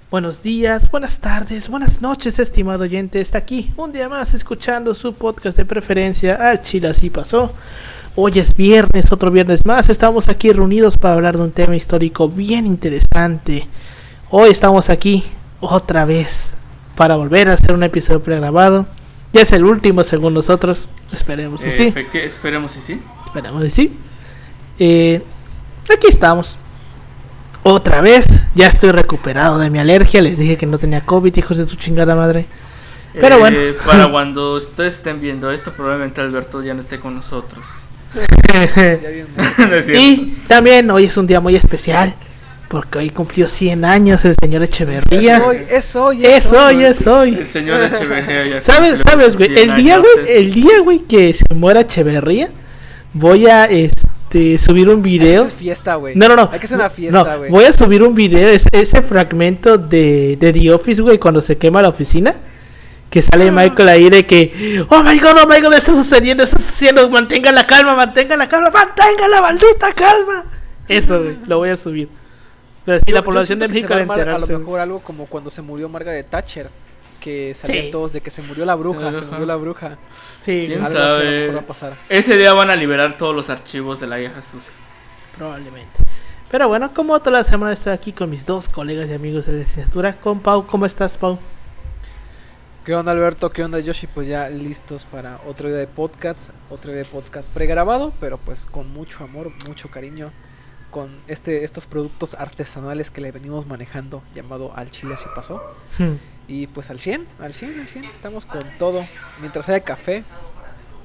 Buenos días, buenas tardes, buenas noches, estimado oyente. Está aquí un día más escuchando su podcast de preferencia, Al Chile Así Pasó. Hoy es viernes, otro viernes más. Estamos aquí reunidos para hablar de un tema histórico bien interesante. Hoy estamos aquí otra vez para volver a hacer un episodio pregrabado. Ya es el último según nosotros. Esperemos y sí. Esperemos y sí. Esperemos y sí. Aquí estamos. Otra vez, ya estoy recuperado de mi alergia. Les dije que no tenía COVID, hijos de su chingada madre. Pero bueno. Para cuando ustedes estén viendo esto, probablemente Alberto ya no esté con nosotros. No es y también hoy es un día muy especial, porque hoy cumplió 100 años el señor Echeverría. Es hoy. El señor Echeverría ya ¿Sabes, güey? El día, güey, que se muera Echeverría, voy a subir un video. Hay que hacer fiesta, güey. No. Hay que hacer una fiesta, güey. Voy a subir un video, ese fragmento de The Office, güey, cuando se quema la oficina. Que sale Michael ahí de que, oh my god, está sucediendo, mantenga la calma, mantenga la maldita calma. Eso, güey, lo voy a subir. Pero sí, la población de México a lo mejor algo como cuando se murió Margaret Thatcher, que salían todos de que se murió la bruja. Sí, quién sabe. Va a pasar. Ese día van a liberar todos los archivos de la vieja sucia. Probablemente. Pero bueno, como toda la semana estoy aquí con mis dos colegas y amigos de la licenciatura, con Pau. ¿Cómo estás, Pau? ¿Qué onda, Alberto? ¿Qué onda, Yoshi? Pues ya listos para otro día de podcast pregrabado, pero pues con mucho amor, mucho cariño, con estos productos artesanales que le venimos manejando, llamado Al Chile Así Pasó. Y pues al 100, estamos con todo. Mientras haya café,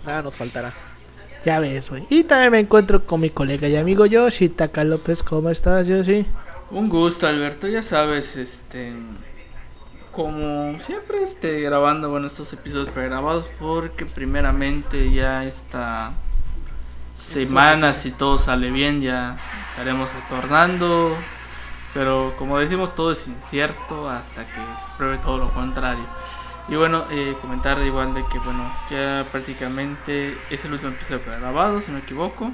nada nos faltará. Ya ves, güey. Y también me encuentro con mi colega y amigo Yoshitaka López. ¿Cómo estás, Yoshi? Un gusto, Alberto. Ya sabes, como siempre, grabando estos episodios pregrabados, porque primeramente ya esta semana, si todo sale bien, ya estaremos retornando, pero como decimos, todo es incierto hasta que se pruebe todo lo contrario. Y bueno, comentar igual de que ya prácticamente es el último episodio pregrabado, si no me equivoco.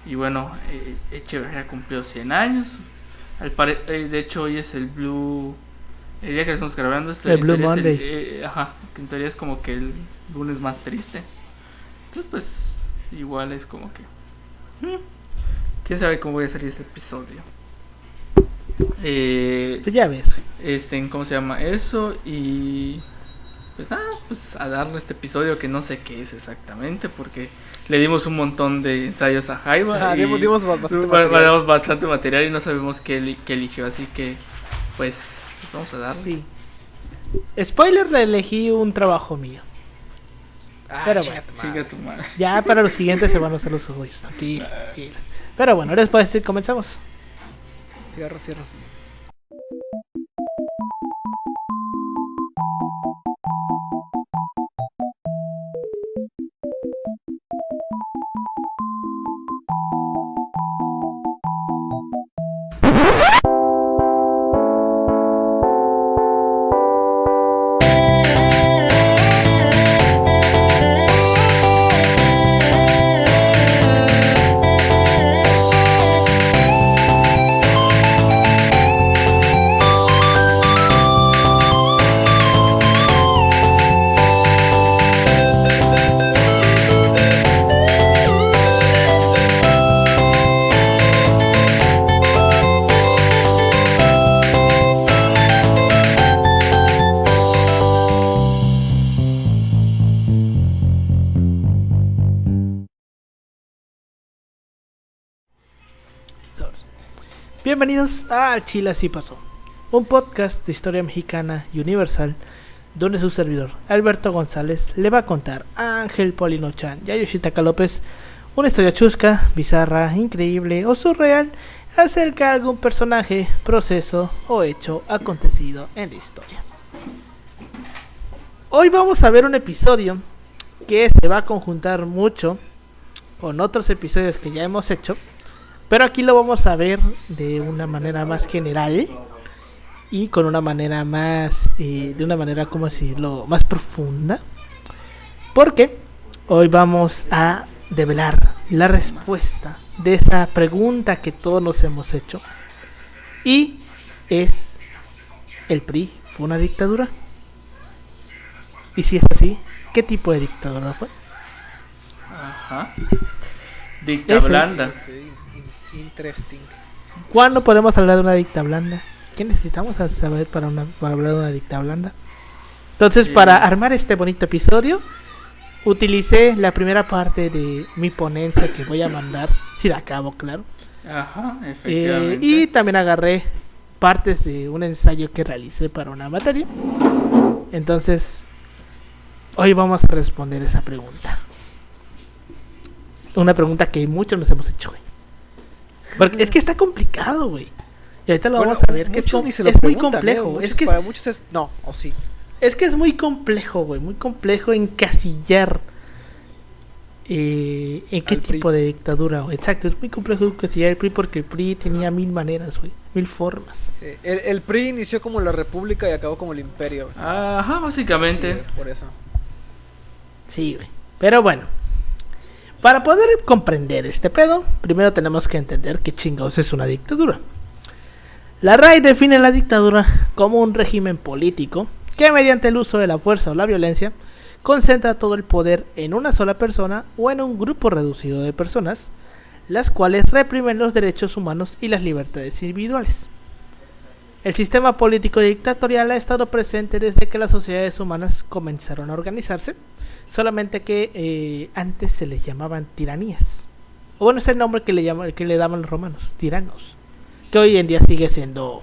Y bueno, Echeverría cumplió 100 años. De hecho hoy es el día que estamos grabando, el Blue Monday. Que en teoría es como que el lunes más triste. Entonces pues igual es como que quién sabe cómo voy a salir este episodio. Pues ya ves. ¿Cómo se llama eso? Y pues nada, pues a darle este episodio que no sé qué es exactamente, porque le dimos un montón de ensayos a Jaiba. Dimos bastante material y no sabemos qué eligió, así que pues vamos a darle. Sí. Spoiler, le elegí un trabajo mío. Pero bueno, sigue tu madre. Ya para los siguientes se van a hacer los ojos aquí. Pero bueno, ahora después decir, comenzamos. Fierro. Bienvenidos a Al Chile Así Pasó, un podcast de historia mexicana y universal, donde su servidor, Alberto González, le va a contar a Ángel Polino Chan y a Yoshitaka López una historia chusca, bizarra, increíble o surreal acerca de algún personaje, proceso o hecho acontecido en la historia. Hoy vamos a ver un episodio que se va a conjuntar mucho con otros episodios que ya hemos hecho, pero aquí lo vamos a ver de una manera más general y con una manera más, ¿cómo decirlo?, más profunda, porque hoy vamos a develar la respuesta de esa pregunta que todos nos hemos hecho, y es ¿el PRI fue una dictadura? Y si es así, ¿qué tipo de dictadura fue? Ajá. Dicta blanda. Ok, interesting. ¿Cuándo podemos hablar de una dicta blanda? ¿Qué necesitamos saber para hablar de una dicta blanda? Entonces, para armar este bonito episodio, utilicé la primera parte de mi ponencia que voy a mandar, si la acabo, claro. Ajá, efectivamente. Y también agarré partes de un ensayo que realicé para una materia. Entonces, hoy vamos a responder esa pregunta. Una pregunta que muchos nos hemos hecho, güey. Porque es que está complicado, güey. Y ahorita lo vamos a ver, que es muy complejo. Muchos, es que para muchos es... No, o sí. es que es muy complejo, güey. Muy complejo encasillar en qué Al tipo PRI. de dictadura, güey. Exacto, es muy complejo encasillar el PRI porque el PRI tenía 1000 maneras, güey. 1000 formas. Sí, el PRI inició como la república y acabó como el imperio. Ajá, básicamente. Sí, por eso. Sí, güey. Pero bueno. Para poder comprender este pedo, primero tenemos que entender qué chingados es una dictadura. La RAI define la dictadura como un régimen político que mediante el uso de la fuerza o la violencia concentra todo el poder en una sola persona o en un grupo reducido de personas, las cuales reprimen los derechos humanos y las libertades individuales. El sistema político dictatorial ha estado presente desde que las sociedades humanas comenzaron a organizarse, solamente que antes se les llamaban tiranías. O bueno, es el nombre que le daban los romanos, tiranos. Que hoy en día sigue siendo,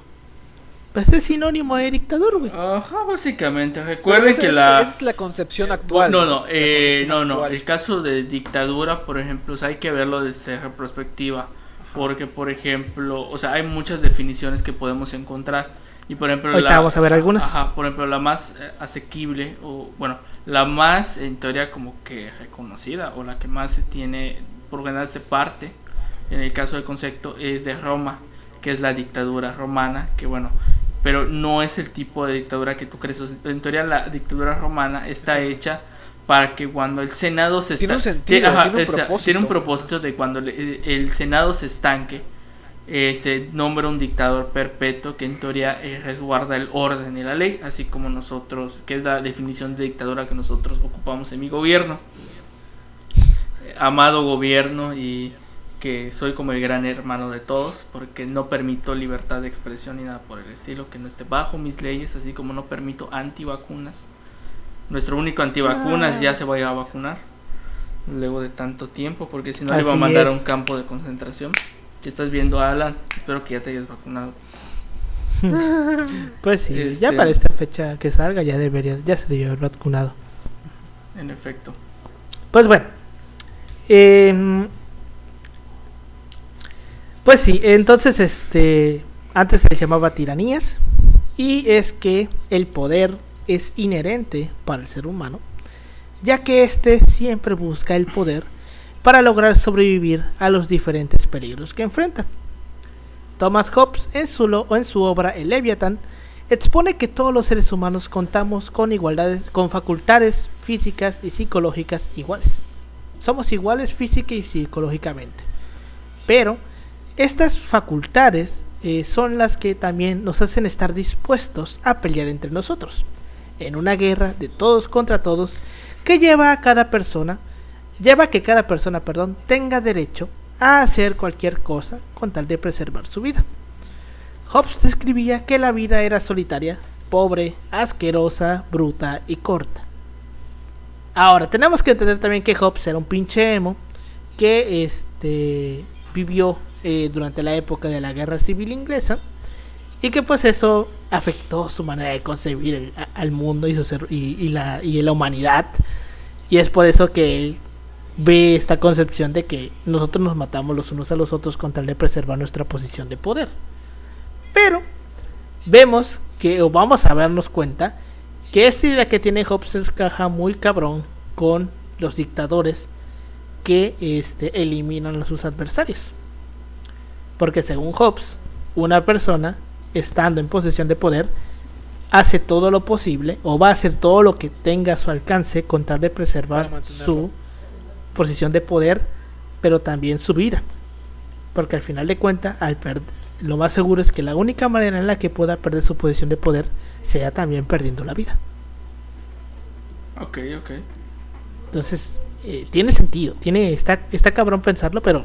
pues, es sinónimo de dictador, güey. Ajá, básicamente. Pero Recuerden esa que esa es la concepción actual. No, La concepción no. actual. El caso de dictadura, por ejemplo, o sea, hay que verlo desde esa perspectiva. Porque, por ejemplo, o sea, hay muchas definiciones que podemos encontrar. Y, por ejemplo, Ahorita vamos a ver algunas. Ajá, por ejemplo, la más asequible, o bueno, la más en teoría como que reconocida, o la que más se tiene, por general se parte, en el caso del concepto, es de Roma, que es la dictadura romana, que bueno, pero no es el tipo de dictadura que tú crees. O sea, en teoría la dictadura romana está hecha para que cuando el Senado se Tiene un estanque, sentido, tiene un propósito. tiene un propósito de cuando el Senado se estanque, se nombra un dictador perpetuo que en teoría resguarda el orden y la ley, así como nosotros, que es la definición de dictadura que nosotros ocupamos en mi gobierno, amado gobierno, y que soy como el gran hermano de todos, porque no permito libertad de expresión ni nada por el estilo que no esté bajo mis leyes, así como no permito antivacunas. Nuestro único antivacunas ya se va a ir a vacunar luego de tanto tiempo, porque si no le iba a Así mandar es. a un campo de concentración. Si estás viendo, Alan, espero que ya te hayas vacunado. Pues sí, ya para esta fecha que salga ya se debió haber vacunado. En efecto. Pues bueno, pues sí, entonces antes se les llamaba tiranías, y es que el poder es inherente para el ser humano, ya que éste siempre busca el poder para lograr sobrevivir a los diferentes peligros que enfrenta. Thomas Hobbes en su obra El Leviatán expone que todos los seres humanos contamos con facultades físicas y psicológicas iguales. Somos iguales física y psicológicamente, pero estas facultades son las que también nos hacen estar dispuestos a pelear entre nosotros en una guerra de todos contra todos que lleva a que cada persona, tenga derecho a hacer cualquier cosa con tal de preservar su vida. Hobbes describía que la vida era solitaria, pobre, asquerosa, bruta y corta. Ahora, tenemos que entender también que Hobbes era un pinche emo que vivió durante la época de la Guerra Civil Inglesa, y que pues eso afectó su manera de concebir al mundo y la humanidad, y es por eso que él ve esta concepción de que nosotros nos matamos los unos a los otros con tal de preservar nuestra posición de poder. Pero vemos que, o vamos a darnos cuenta, que esta idea que tiene Hobbes encaja muy cabrón con los dictadores que eliminan a sus adversarios. Porque según Hobbes, una persona estando en posesión de poder hace todo lo posible, o va a hacer todo lo que tenga a su alcance con tal de preservar su posición de poder, pero también su vida, porque al final de cuentas, lo más seguro es que la única manera en la que pueda perder su posición de poder sea también perdiendo la vida. Ok. Entonces, tiene sentido, está cabrón pensarlo, pero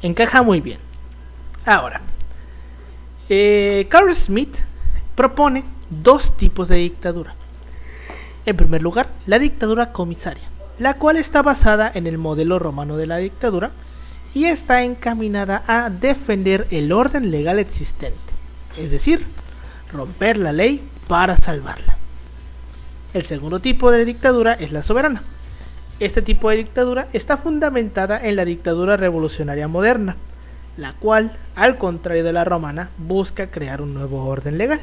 encaja muy bien. Ahora, Carl Smith propone dos tipos de dictadura. En primer lugar, la dictadura comisaria, la cual está basada en el modelo romano de la dictadura y está encaminada a defender el orden legal existente, es decir, romper la ley para salvarla. El segundo tipo de dictadura es la soberana. Este tipo de dictadura está fundamentada en la dictadura revolucionaria moderna, la cual, al contrario de la romana, busca crear un nuevo orden legal.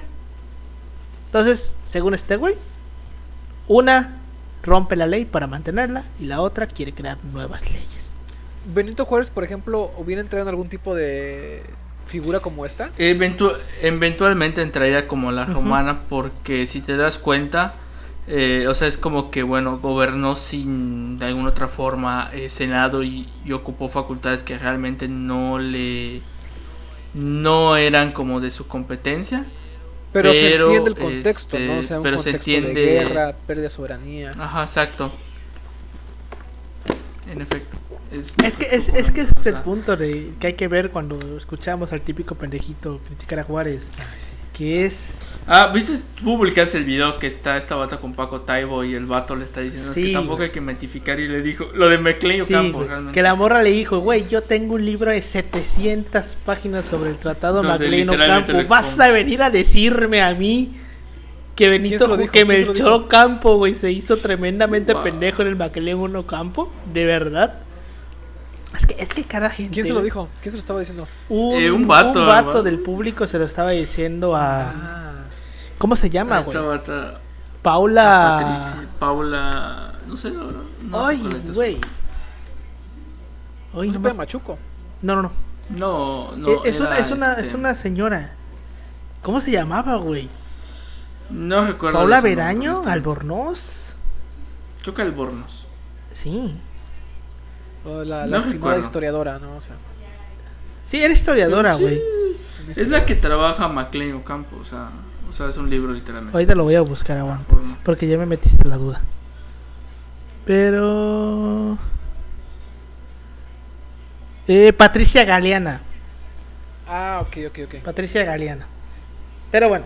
Entonces, según este güey, una rompe la ley para mantenerla y la otra quiere crear nuevas leyes. Benito Juárez, por ejemplo, ¿hubiera entrado en algún tipo de figura como esta? Eventualmente entraría como la romana, porque si te das cuenta, o sea, es como que, bueno, gobernó sin de alguna otra forma Senado y ocupó facultades que realmente no eran como de su competencia. Pero se entiende el contexto, ¿no? O sea, un pero contexto se entiende... de guerra, pérdida de soberanía. Ajá, exacto. En efecto. Es que ese es el punto de que hay que ver cuando escuchamos al típico pendejito criticar a Juárez. Ay, sí. Que es... ¿viste? Tú publicaste el video que está esta bata con Paco Taibo y el vato le está diciendo es que tampoco hay que metificar y le dijo lo de McLean Ocampo, realmente. Que la morra le dijo, güey, yo tengo un libro de 700 páginas sobre el tratado McLean Ocampo, vas a venir a decirme a mí que Melchor Ocampo, güey, se hizo tremendamente pendejo en el McLean Ocampo, de verdad. Es que cada gente... ¿Quién se lo dijo? ¿Quién se lo estaba diciendo? Un vato del público se lo estaba diciendo a... ¿Cómo se llama, güey? Paula... No sé, no. Ay, güey. ¿No se llama Machuco? No. No, es una señora. ¿Cómo se llamaba, güey? No recuerdo. ¿Paula Veraño? ¿Albornoz? Creo que Albornoz. Sí. La No estimada recuerdo. Historiadora, ¿no? O sea, sí, era historiadora, güey. Sí, es la que trabaja McLean Ocampo, o sea, es un libro literalmente. Ahorita lo voy a buscar, aguanta, porque ya me metiste la duda. Pero... Patricia Galeana. Ok. Patricia Galeana. Pero bueno.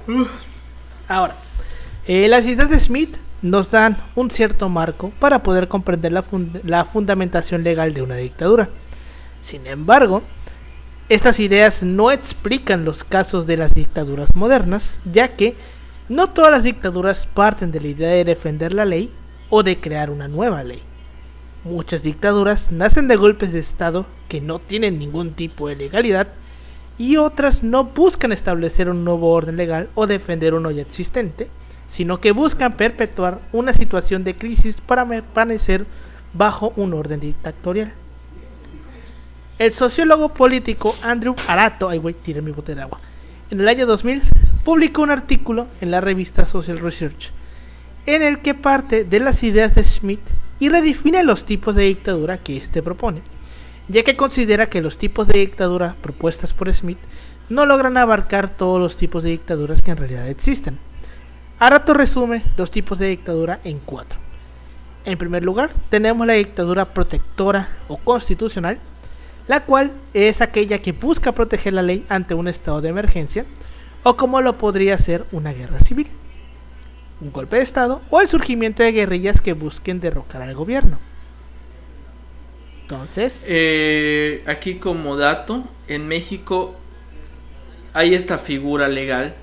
Ahora, las ideas de Smith nos dan un cierto marco para poder comprender la fundamentación legal de una dictadura. Sin embargo, estas ideas no explican los casos de las dictaduras modernas, ya que no todas las dictaduras parten de la idea de defender la ley o de crear una nueva ley. Muchas dictaduras nacen de golpes de estado que no tienen ningún tipo de legalidad y otras no buscan establecer un nuevo orden legal o defender uno ya existente, sino que buscan perpetuar una situación de crisis para permanecer bajo un orden dictatorial. El sociólogo político Andrew Arato, tiré mi bote de agua, en el año 2000 publicó un artículo en la revista Social Research en el que parte de las ideas de Smith y redefine los tipos de dictadura que éste propone, ya que considera que los tipos de dictadura propuestas por Smith no logran abarcar todos los tipos de dictaduras que en realidad existen. Arato resume los tipos de dictadura en 4. En primer lugar, tenemos la dictadura protectora o constitucional, la cual es aquella que busca proteger la ley ante un estado de emergencia, o como lo podría ser una guerra civil, un golpe de estado o el surgimiento de guerrillas que busquen derrocar al gobierno. Entonces, aquí como dato, en México hay esta figura legal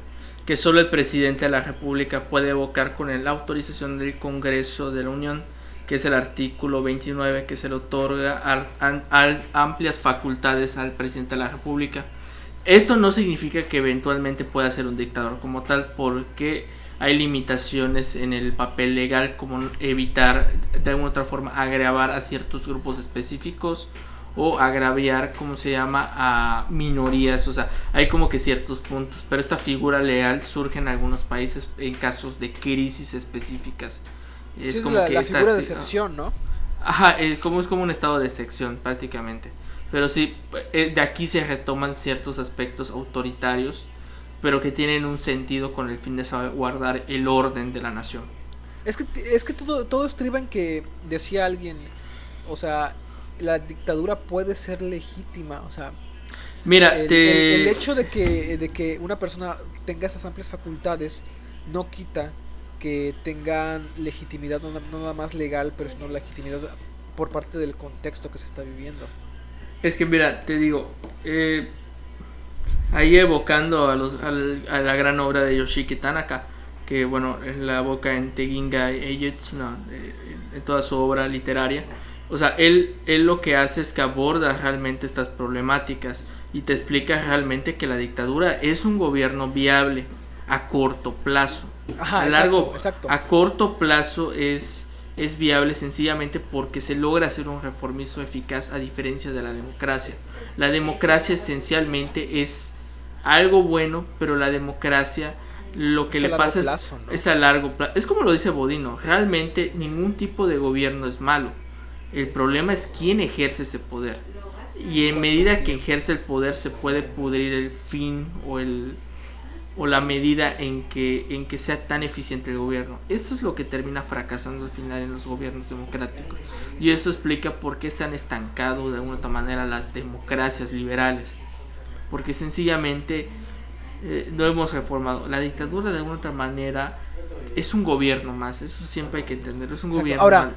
que solo el presidente de la República puede evocar con la autorización del Congreso de la Unión, que es el artículo 29, que se le otorga amplias facultades al presidente de la República. Esto no significa que eventualmente pueda ser un dictador como tal, porque hay limitaciones en el papel legal, como evitar de alguna otra forma agravar a ciertos grupos específicos o agraviar, a minorías. O sea, hay como que ciertos puntos, pero esta figura legal surge en algunos países en casos de crisis específicas. Es como la figura de excepción, ¿no? Ajá, es como un estado de excepción prácticamente. Pero sí, de aquí se retoman ciertos aspectos autoritarios, pero que tienen un sentido con el fin de salvaguardar el orden de la nación. Es que todo estriba en que, decía alguien, o sea, la dictadura puede ser legítima, o sea, Mira, el hecho de que una persona tenga esas amplias facultades no quita que tengan legitimidad, no nada más legal, pero sino legitimidad por parte del contexto que se está viviendo. Es que mira, te digo, ahí evocando a la gran obra de Yoshiki Tanaka, que bueno, la evoca en Teginga Eigetsu, en toda su obra literaria. O sea, él lo que hace es que aborda realmente estas problemáticas y te explica realmente que la dictadura es un gobierno viable a corto plazo. Ajá, A largo, exacto. a corto plazo es viable sencillamente porque se logra hacer un reformismo eficaz, a diferencia de la democracia. La democracia esencialmente es algo bueno, pero la democracia lo que Es le a pasa largo plazo, ¿no? es a largo plazo. Es como lo dice Bodino, realmente ningún tipo de gobierno es malo. El problema es quién ejerce ese poder. Y en medida que ejerce el poder se puede pudrir el fin o la medida en que sea tan eficiente el gobierno. Esto es lo que termina fracasando al final en los gobiernos democráticos. Y eso explica por qué se han estancado de alguna otra manera las democracias liberales. Porque sencillamente no hemos reformado. La dictadura de alguna otra manera es un gobierno más. Eso siempre hay que entenderlo. Es un gobierno. Ahora,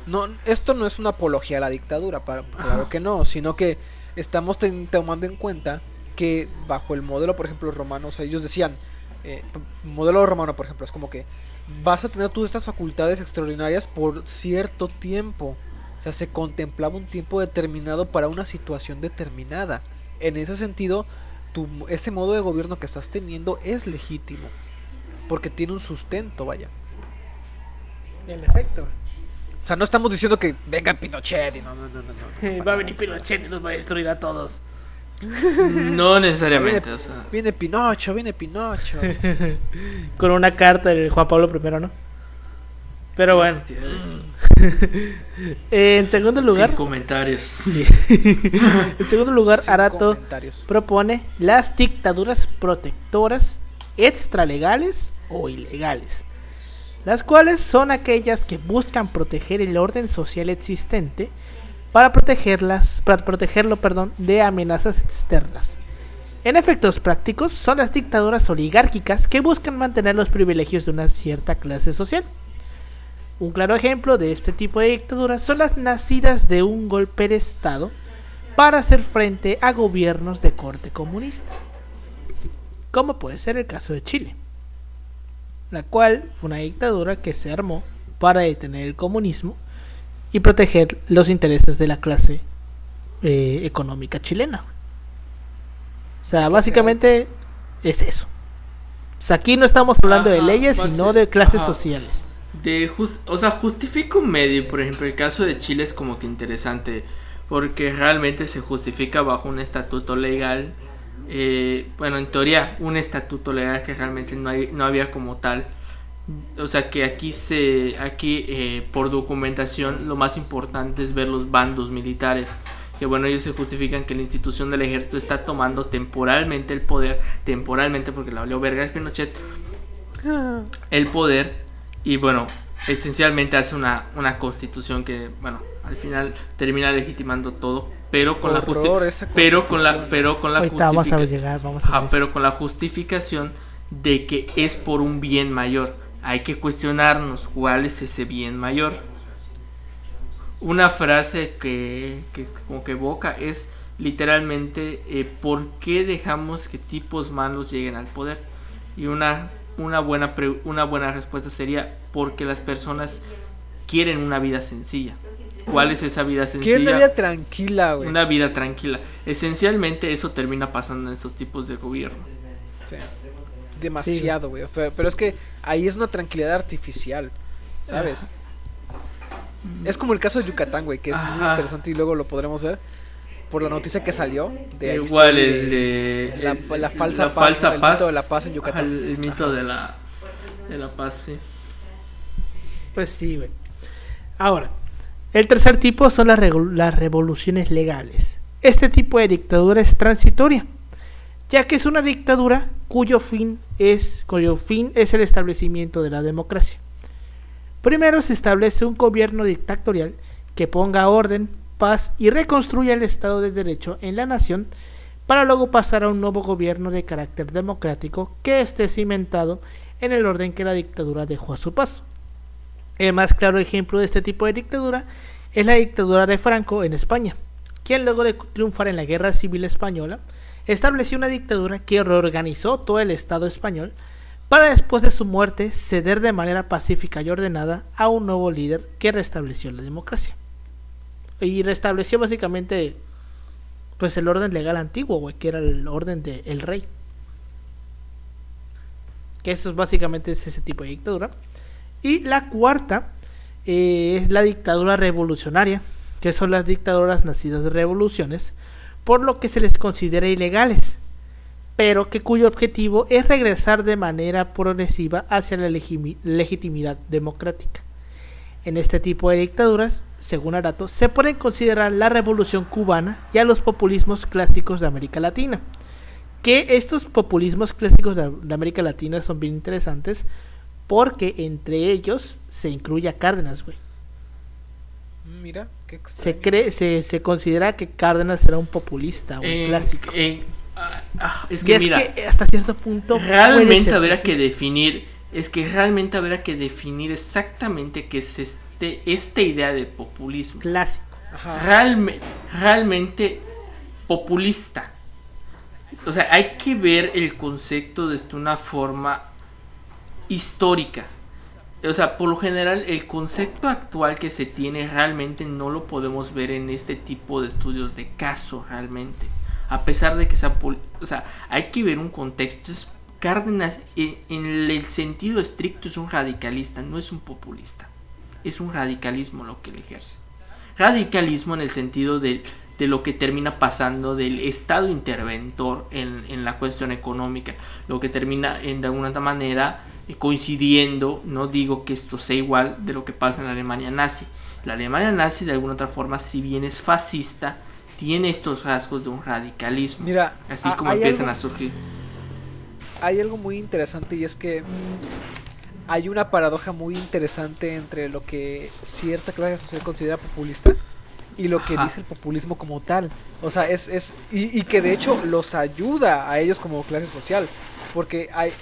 esto no es una apología a la dictadura, claro que no, sino que estamos tomando en cuenta que bajo el modelo, por ejemplo, romano, o sea, ellos decían, modelo romano, por ejemplo, es como que vas a tener todas estas facultades extraordinarias por cierto tiempo. O sea, se contemplaba un tiempo determinado para una situación determinada. En ese sentido, ese modo de gobierno que estás teniendo es legítimo, porque tiene un sustento, vaya. En efecto. O sea, no estamos diciendo que venga Pinochet y no. Va a venir Pinochet y nos va a destruir a todos. No necesariamente. O sea. Viene Pinocho. Con una carta del Juan Pablo I, ¿no? Pero bueno. En segundo lugar. Sin comentarios. En segundo lugar, Sin Arato comentarios. propone las dictaduras protectoras extralegales o ilegales, las cuales son aquellas que buscan proteger el orden social existente para protegerlo, de amenazas externas. En efectos prácticos, son las dictaduras oligárquicas que buscan mantener los privilegios de una cierta clase social. Un claro ejemplo de este tipo de dictaduras son las nacidas de un golpe de estado para hacer frente a gobiernos de corte comunista, como puede ser el caso de Chile, la cual fue una dictadura que se armó para detener el comunismo y proteger los intereses de la clase económica chilena. O sea, básicamente es eso. O sea, aquí no estamos hablando de leyes, sino de clases sociales. Justifica un medio. Por ejemplo, el caso de Chile es como que interesante, porque realmente se justifica bajo un estatuto legal. En teoría un estatuto legal que realmente no había como tal. O sea que aquí por documentación lo más importante es ver los bandos militares, que bueno, ellos se justifican que la institución del ejército está tomando temporalmente el poder, porque la valió verga Pinochet el poder, y bueno, esencialmente hace una constitución que bueno, al final termina legitimando todo, pero con la justificación de que es por un bien mayor. Hay que cuestionarnos cuál es ese bien mayor. Una frase que como que evoca es literalmente ¿por qué dejamos que tipos malos lleguen al poder? Y una buena respuesta sería porque las personas quieren una vida sencilla. ¿Cuál es esa vida sencilla? Quieren una vida tranquila, güey. Una vida tranquila. Esencialmente eso termina pasando en estos tipos de gobierno. Sí. Demasiado, güey. Pero es que ahí es una tranquilidad artificial, ¿sabes? Es como el caso de Yucatán, güey, que es muy interesante y luego lo podremos ver por la noticia que salió de igual la falsa paz, el mito de la paz en Yucatán. El mito de la paz, sí. Pues sí, güey. Ahora, el tercer tipo son las revoluciones legales, Este tipo de dictadura es transitoria, ya que es una dictadura cuyo fin es el establecimiento de la democracia. Primero se establece un gobierno dictatorial que ponga orden, paz y reconstruya el Estado de Derecho en la nación, para luego pasar a un nuevo gobierno de carácter democrático que esté cimentado en el orden que la dictadura dejó a su paso. El más claro ejemplo de este tipo de dictadura es la dictadura de Franco en España, quien luego de triunfar en la Guerra Civil Española, estableció una dictadura que reorganizó todo el Estado español para después de su muerte ceder de manera pacífica y ordenada a un nuevo líder que restableció la democracia. Y restableció básicamente pues el orden legal antiguo, güey, que era el orden del rey. Que eso es básicamente ese tipo de dictadura. Y la cuarta es la dictadura revolucionaria, que son las dictaduras nacidas de revoluciones, por lo que se les considera ilegales, pero que cuyo objetivo es regresar de manera progresiva hacia la legitimidad democrática. En este tipo de dictaduras, según Arato, se pueden considerar la Revolución Cubana y a los populismos clásicos de América Latina. Que estos populismos clásicos de América Latina son bien interesantes, porque entre ellos se incluye a Cárdenas, güey. Mira, qué extraño. Se considera que Cárdenas era un populista, un clásico. Es que mira, que hasta cierto punto realmente habrá que definir, exactamente qué es esta idea de populismo. Clásico. Realmente populista. O sea, hay que ver el concepto desde una forma histórica. O sea, por lo general el concepto actual que se tiene realmente no lo podemos ver en este tipo de estudios de caso realmente. A pesar de que sea... O sea, hay que ver un contexto. Cárdenas en el sentido estricto es un radicalista, no es un populista. Es un radicalismo lo que él ejerce. Radicalismo en el sentido de lo que termina pasando del Estado interventor en la cuestión económica. Lo que termina de alguna manera coincidiendo, no digo que esto sea igual de lo que pasa en la Alemania nazi. La Alemania nazi de alguna otra forma, si bien es fascista, tiene estos rasgos de un radicalismo. Mira, así como empiezan a surgir. Hay algo muy interesante, y es que hay una paradoja muy interesante entre lo que cierta clase social considera populista y lo que dice el populismo como tal. O sea, y que de hecho los ayuda a ellos como clase social. Porque hay,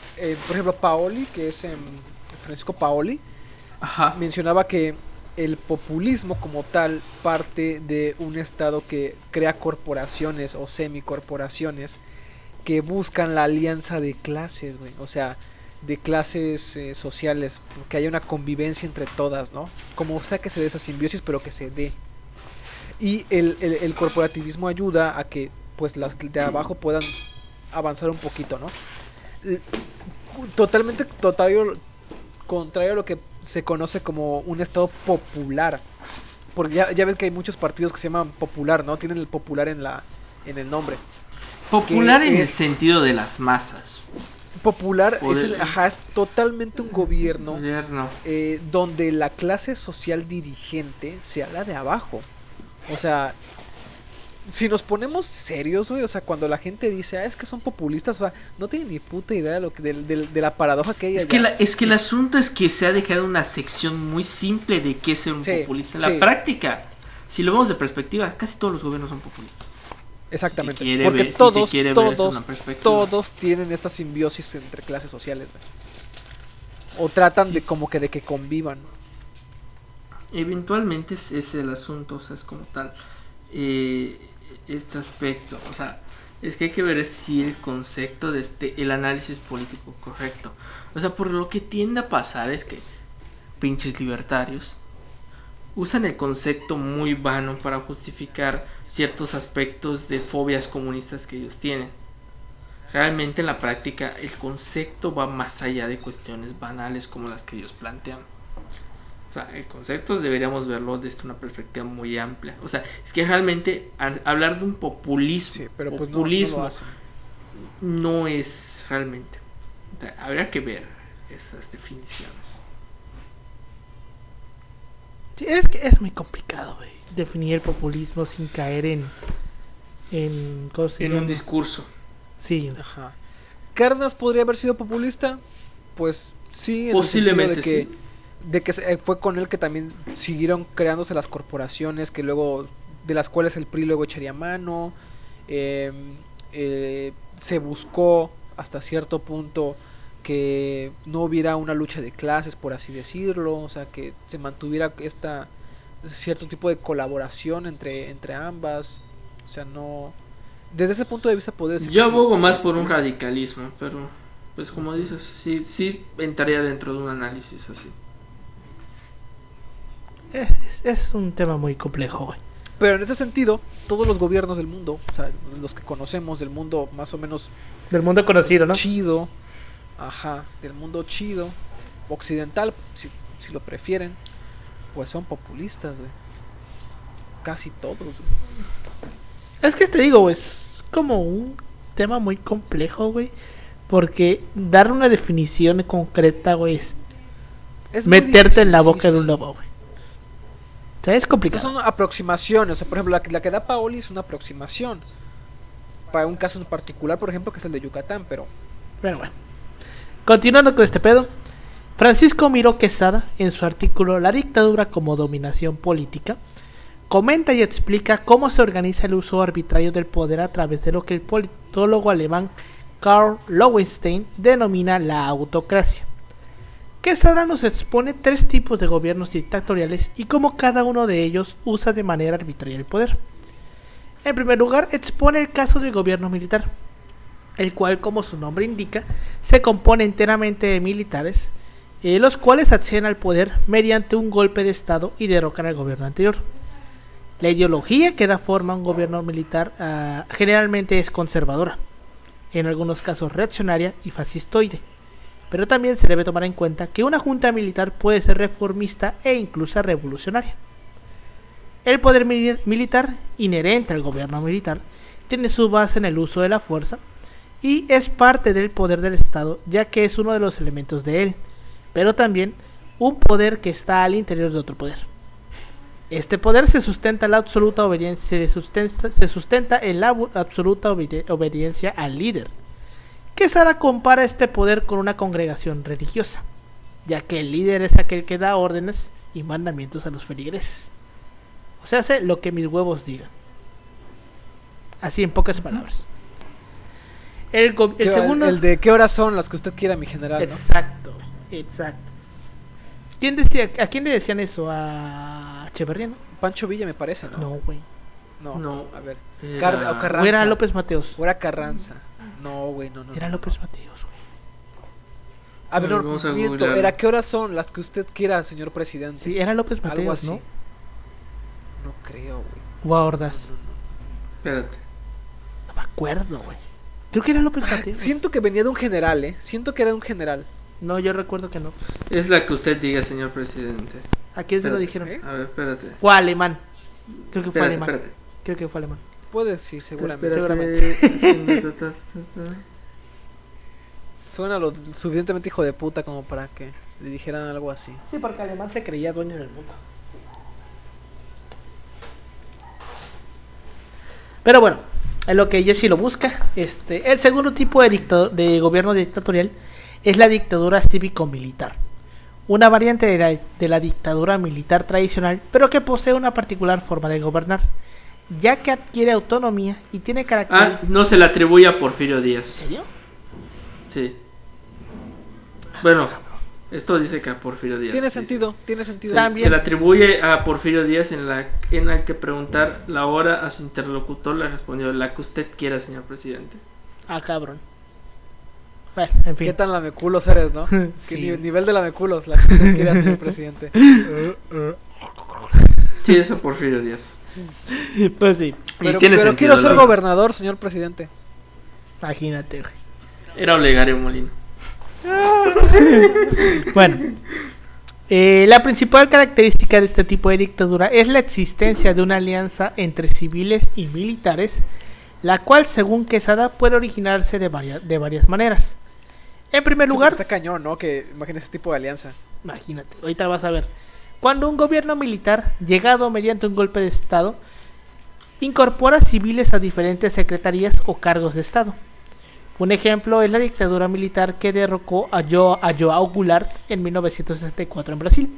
por ejemplo, Paoli, que es Francisco Paoli, mencionaba que el populismo como tal parte de un estado que crea corporaciones o semicorporaciones que buscan la alianza de clases, güey. O sea, de clases sociales, que haya una convivencia entre todas, ¿no? Como sea que se dé esa simbiosis, pero que se dé. Y el corporativismo ayuda a que pues las de abajo puedan avanzar un poquito, ¿no? Totalmente contrario a lo que se conoce como un estado popular. Porque ya ves que hay muchos partidos que se llaman popular, ¿no? Tienen el popular en el nombre. Popular en el sentido de las masas. Popular es totalmente un gobierno. Donde la clase social dirigente sea la de abajo. O sea, si nos ponemos serios, güey, o sea, cuando la gente dice, es que son populistas, o sea, no tienen ni puta idea de la paradoja que hay allá. Es que el asunto es que se ha dejado una sección muy simple de qué es ser un populista. En la práctica, si lo vemos de perspectiva, casi todos los gobiernos son populistas. Exactamente, si porque ver, todos tienen esta simbiosis entre clases sociales, güey. O tratan de que convivan. Eventualmente es el asunto, o sea, es como tal este aspecto, o sea, es que hay que ver si el concepto de el análisis político correcto. O sea, por lo que tiende a pasar es que pinches libertarios usan el concepto muy vano para justificar ciertos aspectos de fobias comunistas que ellos tienen. Realmente en la práctica el concepto va más allá de cuestiones banales como las que ellos plantean. O sea, el concepto deberíamos verlo desde una perspectiva muy amplia. O sea, es que realmente hablar de un populismo, pero pues populismo no es realmente. O sea, habría que ver esas definiciones. Sí, es que es muy complicado, güey, definir el populismo sin caer ¿cómo se En llama? un discurso. Sí, Ajá. ¿Cárdenas podría haber sido populista? Pues sí, en el Posiblemente sentido de que fue con él que también siguieron creándose las corporaciones que luego, de las cuales el PRI luego echaría mano. Se buscó hasta cierto punto que no hubiera una lucha de clases, por así decirlo, o sea, que se mantuviera cierto tipo de colaboración entre ambas, o sea, no, desde ese punto de vista podría decir Yo que sí, abogo más sí, por un populista. radicalismo, pero pues como dices, sí entraría dentro de un análisis así. es un tema muy complejo, güey. Pero en ese sentido, todos los gobiernos del mundo, o sea, los que conocemos del mundo más o menos Del mundo conocido, ¿no? chido, ajá, del mundo chido, occidental, si lo prefieren, pues son populistas, güey. Casi todos, güey. Es que te digo, güey, es como un tema muy complejo, güey. Porque dar una definición concreta, güey, es muy meterte en la difícil, boca sí, de sí, un sí. lobo, güey. O sea, es complicado. Estas son aproximaciones, o sea, por ejemplo, la que da Paoli es una aproximación. Para un caso en particular, por ejemplo, que es el de Yucatán, pero Pero bueno. Continuando con este pedo. Francisco Miró Quesada, en su artículo La dictadura como dominación política, comenta y explica cómo se organiza el uso arbitrario del poder a través de lo que el politólogo alemán Karl Lowenstein denomina la autocracia. Quesada nos expone 3 tipos de gobiernos dictatoriales y cómo cada uno de ellos usa de manera arbitraria el poder. En primer lugar, expone el caso del gobierno militar, el cual, como su nombre indica, se compone enteramente de militares, los cuales acceden al poder mediante un golpe de estado y derrocan al gobierno anterior. La ideología que da forma a un gobierno militar generalmente es conservadora, en algunos casos reaccionaria y fascistoide, pero también se debe tomar en cuenta que una junta militar puede ser reformista e incluso revolucionaria. El poder militar, inherente al gobierno militar, tiene su base en el uso de la fuerza y es parte del poder del Estado, ya que es uno de los elementos de él, pero también un poder que está al interior de otro poder. Este poder se sustenta en la absoluta obediencia, obediencia al líder. Quesada compara este poder con una congregación religiosa, ya que el líder es aquel que da órdenes y mandamientos a los feligreses. O sea, hace lo que mis huevos digan. Así en pocas palabras. El segundo... el de qué horas son las que usted quiera, mi general, ¿no? Exacto. ¿A quién le decían eso? ¿A Echeverría, no? Pancho Villa me parece, ¿no? No, güey. No, a ver. Era- O Carranza. O era López Mateos. O era Carranza. No, güey, no. Era López Mateos, güey. A ver, no, Vamos a miento, googlearlo. ¿era qué horas son las que usted quiera, señor presidente? Sí, era López Algo Mateos, así. ¿no? No creo, güey. O a Ordaz. Espérate. No me acuerdo, güey. Creo que era López Mateos. Siento que venía de un general, Siento que era de un general. No, yo recuerdo que no. Es la que usted diga, señor presidente. ¿A quién se lo Espérate. dijeron? ¿Eh? A ver, espérate. Fue alemán. Creo que fue Espérate, alemán. espérate. Creo que fue alemán. Puede, sí, seguramente. Espérate. Suena lo suficientemente hijo de puta como para que le dijeran algo así. Sí, porque alemán se creía dueño del mundo. Pero bueno, en lo que Yoshi lo busca, el segundo tipo de gobierno dictatorial es la dictadura cívico-militar, una variante de la dictadura militar tradicional, pero que posee una particular forma de gobernar, ya que adquiere autonomía y tiene características... No se le atribuye a Porfirio ¿En Díaz. serio? Sí. Bueno, esto dice que a Porfirio Díaz. Tiene dice. sentido. También. Se le atribuye a Porfirio Díaz en la que preguntar la hora a su interlocutor le respondió la que usted quiera, señor presidente. Ah, cabrón. Bueno, en fin. ¿Qué tan lameculos eres, no? Sí. ¿Qué nivel de lameculos la que usted quiera, señor presidente? Sí, es a Porfirio Díaz. Pues sí, Y tiene Pero sentido, quiero ser la verdad. gobernador, señor presidente. imagínate, güey. Era Olegario Molino. Bueno, la principal característica de este tipo de dictadura es la existencia de una alianza entre civiles y militares, la cual, según Quesada, puede originarse de varias maneras. En primer lugar, Está cañón, ¿no? Que imagínese ese tipo de alianza. imagínate, ahorita vas a ver, cuando un gobierno militar, llegado mediante un golpe de estado, incorpora civiles a diferentes secretarías o cargos de Estado. Un ejemplo es la dictadura militar que derrocó a João Goulart en 1964 en Brasil,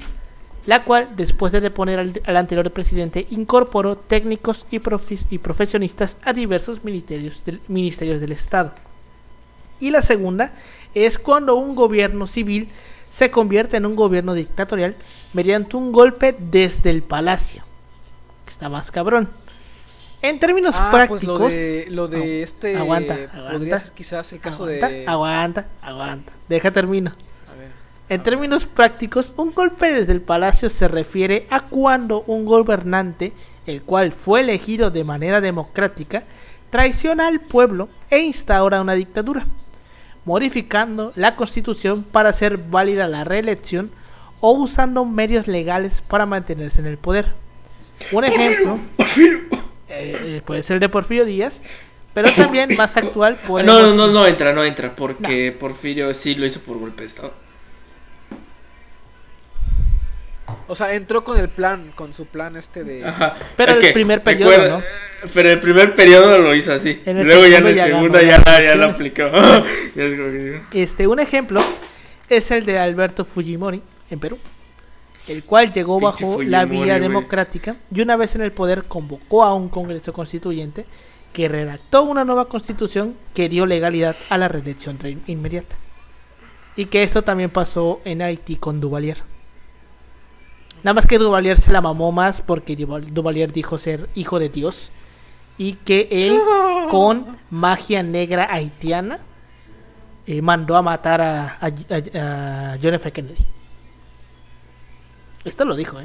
la cual, después de deponer al anterior presidente, incorporó técnicos y profesionistas a diversos ministerios del Estado. Y la segunda es cuando un gobierno civil se convierte en un gobierno dictatorial mediante un golpe desde el palacio, que está más cabrón. En términos prácticos, pues lo de aguanta, podría ser quizás el caso aguanta, deja termino. En términos prácticos, un golpe desde el palacio se refiere a cuando un gobernante, el cual fue elegido de manera democrática, traiciona al pueblo e instaura una dictadura, modificando la constitución para hacer válida la reelección o usando medios legales para mantenerse en el poder. Un ejemplo puede ser el de Porfirio Díaz, pero también más actual puede... No entra, porque Porfirio sí lo hizo por golpe de Estado. O sea, entró con su plan de... Ajá. Pero el primer periodo, ¿no? Pero el primer periodo lo hizo así. Luego ya en el segundo ya lo aplicó. Un ejemplo es el de Alberto Fujimori en Perú, el cual llegó bajo la vía democrática y una vez en el poder convocó a un congreso constituyente que redactó una nueva constitución que dio legalidad a la reelección inmediata. Y que esto también pasó en Haití con Duvalier. Nada más que Duvalier se la mamó más porque Duvalier dijo ser hijo de Dios y que él, con magia negra haitiana, mandó a matar a John F. Kennedy. Esto lo dijo,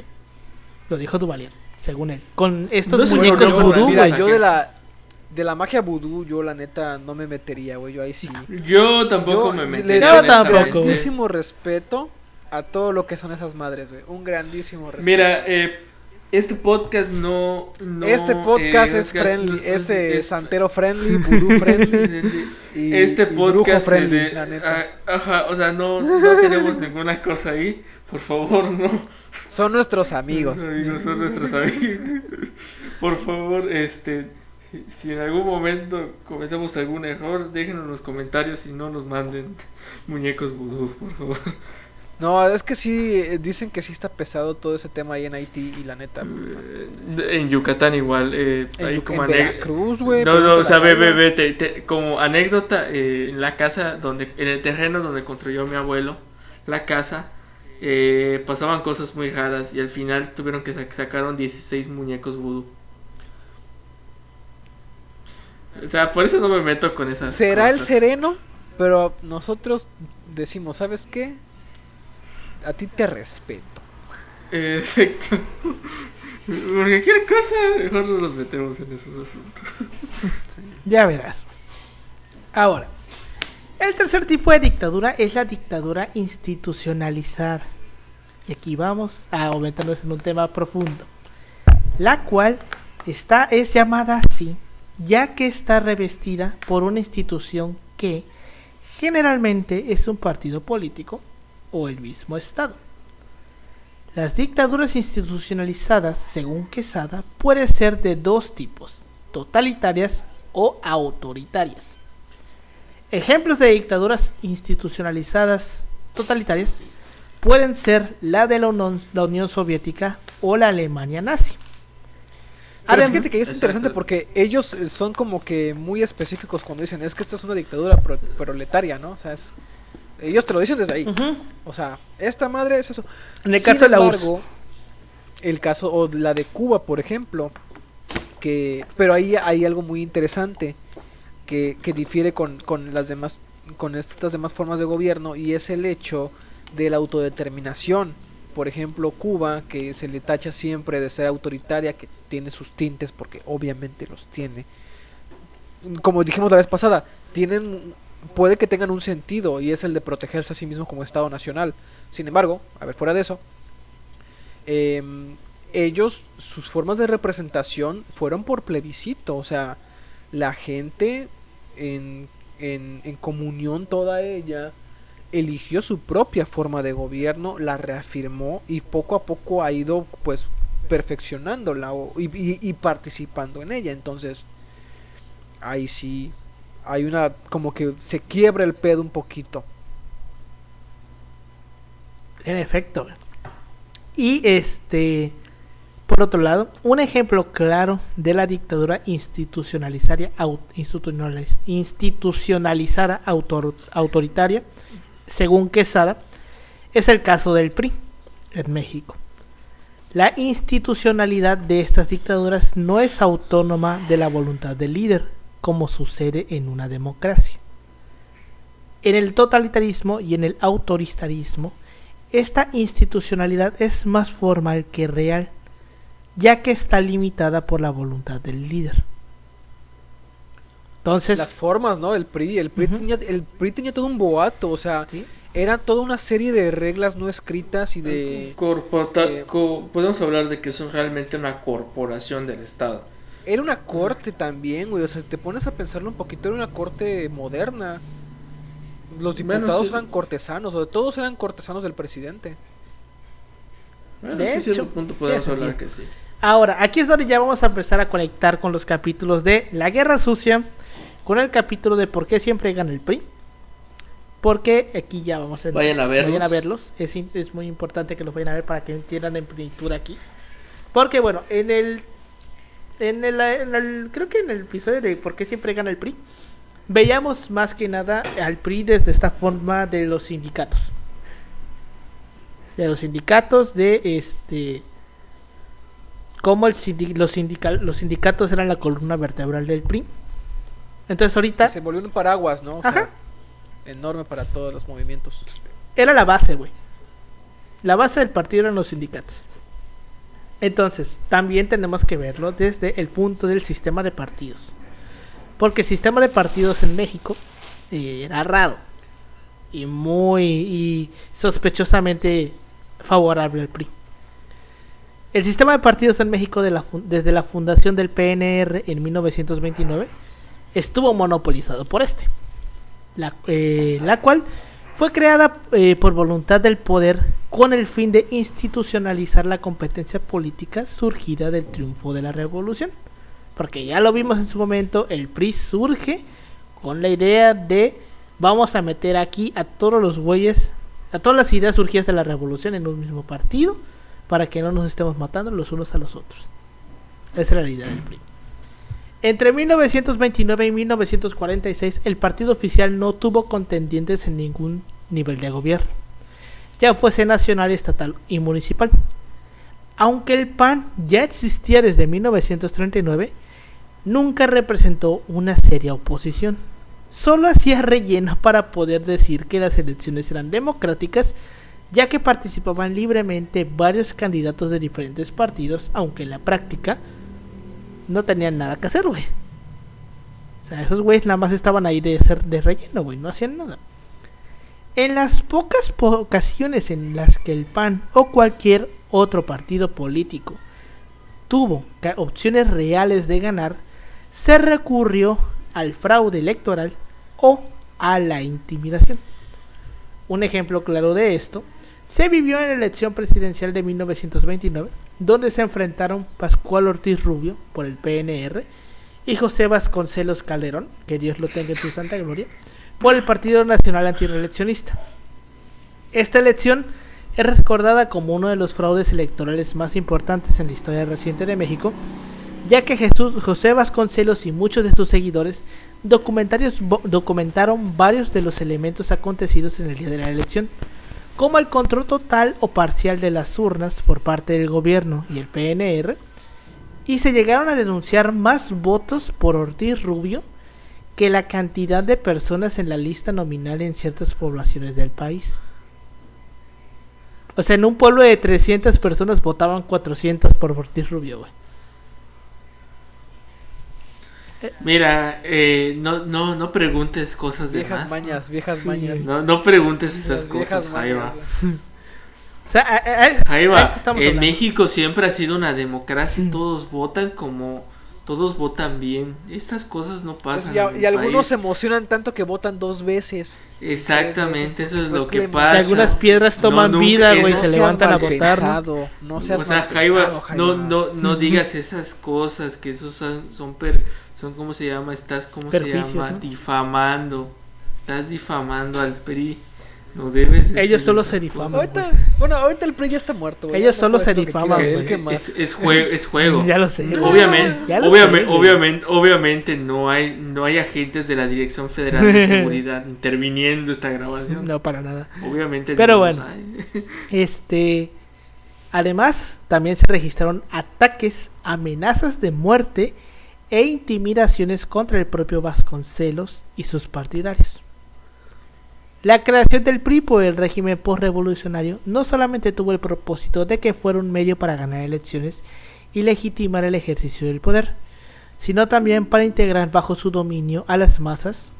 lo dijo Duvalier, según él. Con estos muñecos vudú. Mira, yo de la magia vudú, yo la neta no me metería, güey. Yo ahí sí. Yo tampoco me metería. Yo tampoco, güey. Grandísimo respeto a todo lo que son esas madres, güey. Un grandísimo respeto. Mira, este podcast no este podcast es friendly, es santero friendly, vudú friendly y este podcast brujo friendly, la neta. Ajá, o sea, no tenemos ninguna cosa ahí. Por favor, no. Son nuestros amigos. Son nuestros amigos. Por favor, si en algún momento cometemos algún error, déjenos en los comentarios y no nos manden muñecos vudú, por favor. No, es que sí, dicen que sí está pesado todo ese tema ahí en Haití y la neta. En Yucatán igual. En Veracruz, güey. No, o sea, como anécdota, en la casa, en el terreno donde construyó mi abuelo, la casa, pasaban cosas muy raras y al final tuvieron que sacaron 16 muñecos vudú. O sea, por eso no me meto con esas Será cosas. El sereno, pero nosotros decimos, ¿sabes qué? A ti te respeto. Perfecto. Porque cualquier cosa, mejor no nos metemos en esos asuntos. Sí. Ya verás. Ahora, el tercer tipo de dictadura es la dictadura institucionalizada. Y aquí vamos a aumentarnos en un tema profundo, la cual es llamada así ya que está revestida por una institución que generalmente es un partido político o el mismo Estado. Las dictaduras institucionalizadas, según Quesada, pueden ser de dos tipos: totalitarias o autoritarias. Ejemplos de dictaduras institucionalizadas totalitarias pueden ser la de la Unión Soviética o la Alemania nazi. Pero fíjate que es interesante porque ellos son como que muy específicos cuando dicen es que esto es una dictadura proletaria, ¿no? O sea, ellos te lo dicen desde ahí. Uh-huh. O sea, esta madre es eso. En el caso de la URSS. El caso, o la de Cuba, por ejemplo, pero ahí hay algo muy interesante que difiere con las demás, con estas demás formas de gobierno, y es el hecho de la autodeterminación. Por ejemplo, Cuba, que se le tacha siempre de ser autoritaria, que tiene sus tintes, porque obviamente los tiene. Como dijimos la vez pasada, puede que tengan un sentido, y es el de protegerse a sí mismo como Estado nacional. Sin embargo, fuera de eso, ellos, sus formas de representación fueron por plebiscito. O sea, la gente en comunión, toda ella eligió su propia forma de gobierno, la reafirmó y poco a poco ha ido pues perfeccionándola y participando en ella. Entonces, ahí sí hay una, como que se quiebra el pedo un poquito. En efecto. Y por otro lado, un ejemplo claro de la dictadura institucionalizada autoritaria, según Quesada, es el caso del PRI en México. La institucionalidad de estas dictaduras no es autónoma de la voluntad del líder, como sucede en una democracia. En el totalitarismo y en el autoritarismo, esta institucionalidad es más formal que real, ya que está limitada por la voluntad del líder. Entonces, las formas, ¿no? El PRI tenía todo un boato, o sea, ¿sí? Era toda una serie de reglas no escritas y de... Podemos hablar de que son realmente una corporación del Estado. Era una corte también, güey, o sea, te pones a pensarlo un poquito, era una corte moderna. Los diputados eran cortesanos, o todos eran cortesanos del presidente. Bueno, de hecho, cierto punto podemos hablar que sí. Ahora, aquí es donde ya vamos a empezar a conectar con los capítulos de La Guerra Sucia, con el capítulo de por qué siempre gana el PRI. Porque aquí ya vamos a... Vayan a verlos. Es muy importante que los vayan a ver para que entiendan en plenitud aquí. Porque bueno, creo que en el episodio de por qué siempre gana el PRI, veíamos más que nada al PRI desde esta forma de los sindicatos. Cómo los sindicatos eran la columna vertebral del PRI. Entonces ahorita... se volvió un paraguas, ¿no? O sea, enorme para todos los movimientos. Era la base, güey. La base del partido eran los sindicatos. Entonces, también tenemos que verlo desde el punto del sistema de partidos. Porque el sistema de partidos en México era raro. Y sospechosamente favorable al PRI. El sistema de partidos en México desde la fundación del PNR en 1929 estuvo monopolizado por la cual fue creada por voluntad del poder con el fin de institucionalizar la competencia política surgida del triunfo de la revolución. Porque ya lo vimos en su momento, el PRI surge con la idea de vamos a meter aquí a todos los güeyes, a todas las ideas surgidas de la revolución en un mismo partido para que no nos estemos matando los unos a los otros. Esa era la idea del PRI. Entre 1929 y 1946 el partido oficial no tuvo contendientes en ningún nivel de gobierno, ya fuese nacional, estatal y municipal. Aunque el PAN ya existía desde 1939, nunca representó una seria oposición. Solo hacía relleno para poder decir que las elecciones eran democráticas, ya que participaban libremente varios candidatos de diferentes partidos, aunque en la práctica no tenían nada que hacer, güey. O sea, esos güeyes nada más estaban ahí de relleno, güey, no hacían nada. En las pocas ocasiones en las que el PAN o cualquier otro partido político tuvo opciones reales de ganar, se recurrió al fraude electoral o a la intimidación. Un ejemplo claro de esto se vivió en la elección presidencial de 1929, donde se enfrentaron Pascual Ortiz Rubio por el PNR y José Vasconcelos Calderón, que Dios lo tenga en su santa gloria, por el Partido Nacional Antireeleccionista. Esta elección es recordada como uno de los fraudes electorales más importantes en la historia reciente de México, ya que José Vasconcelos y muchos de sus seguidores documentaron varios de los elementos acontecidos en el día de la elección, como el control total o parcial de las urnas por parte del gobierno y el PNR, y se llegaron a denunciar más votos por Ortiz Rubio que la cantidad de personas en la lista nominal en ciertas poblaciones del país. O sea, en un pueblo de 300 personas votaban 400 por Ortiz Rubio, güey. Mira, no preguntes cosas de viejas más. Viejas mañas. No preguntes estas cosas, Jaiba. O sea, Jaiba, en México siempre ha sido una democracia, todos votan como todos votan bien. Estas cosas no Pues, pasan. y algunos se emocionan tanto que votan 2 veces. Exactamente, eso es pues, lo que que pasa. Y algunas piedras toman nunca- vida, güey, no se seas levantan a mal votar, ¿no? pensado, no seas o sea, mal Jaiba, pensado, Jaiba. no digas esas cosas, que esos son ¿cómo se llama? Estás, ¿cómo se Perjuicios, llama? ¿no? Difamando. Estás difamando al PRI. No debes decir Ellos solo esas se cosas. difaman. Ahorita el PRI ya está muerto, güey. Ellos Ya solo puede se hacer lo que difaman, quiera, güey. ¿qué más? Es juego. Ya lo sé. güey. Obviamente, Ya lo sé, güey. obviamente no hay agentes de la Dirección Federal de Seguridad interviniendo esta grabación. No, para nada. Obviamente Pero no bueno. los hay. Además, también se registraron ataques, amenazas de muerte e intimidaciones contra el propio Vasconcelos y sus partidarios. La creación del PRI por el régimen postrevolucionario no solamente tuvo el propósito de que fuera un medio para ganar elecciones y legitimar el ejercicio del poder, sino también para integrar bajo su dominio a las masas,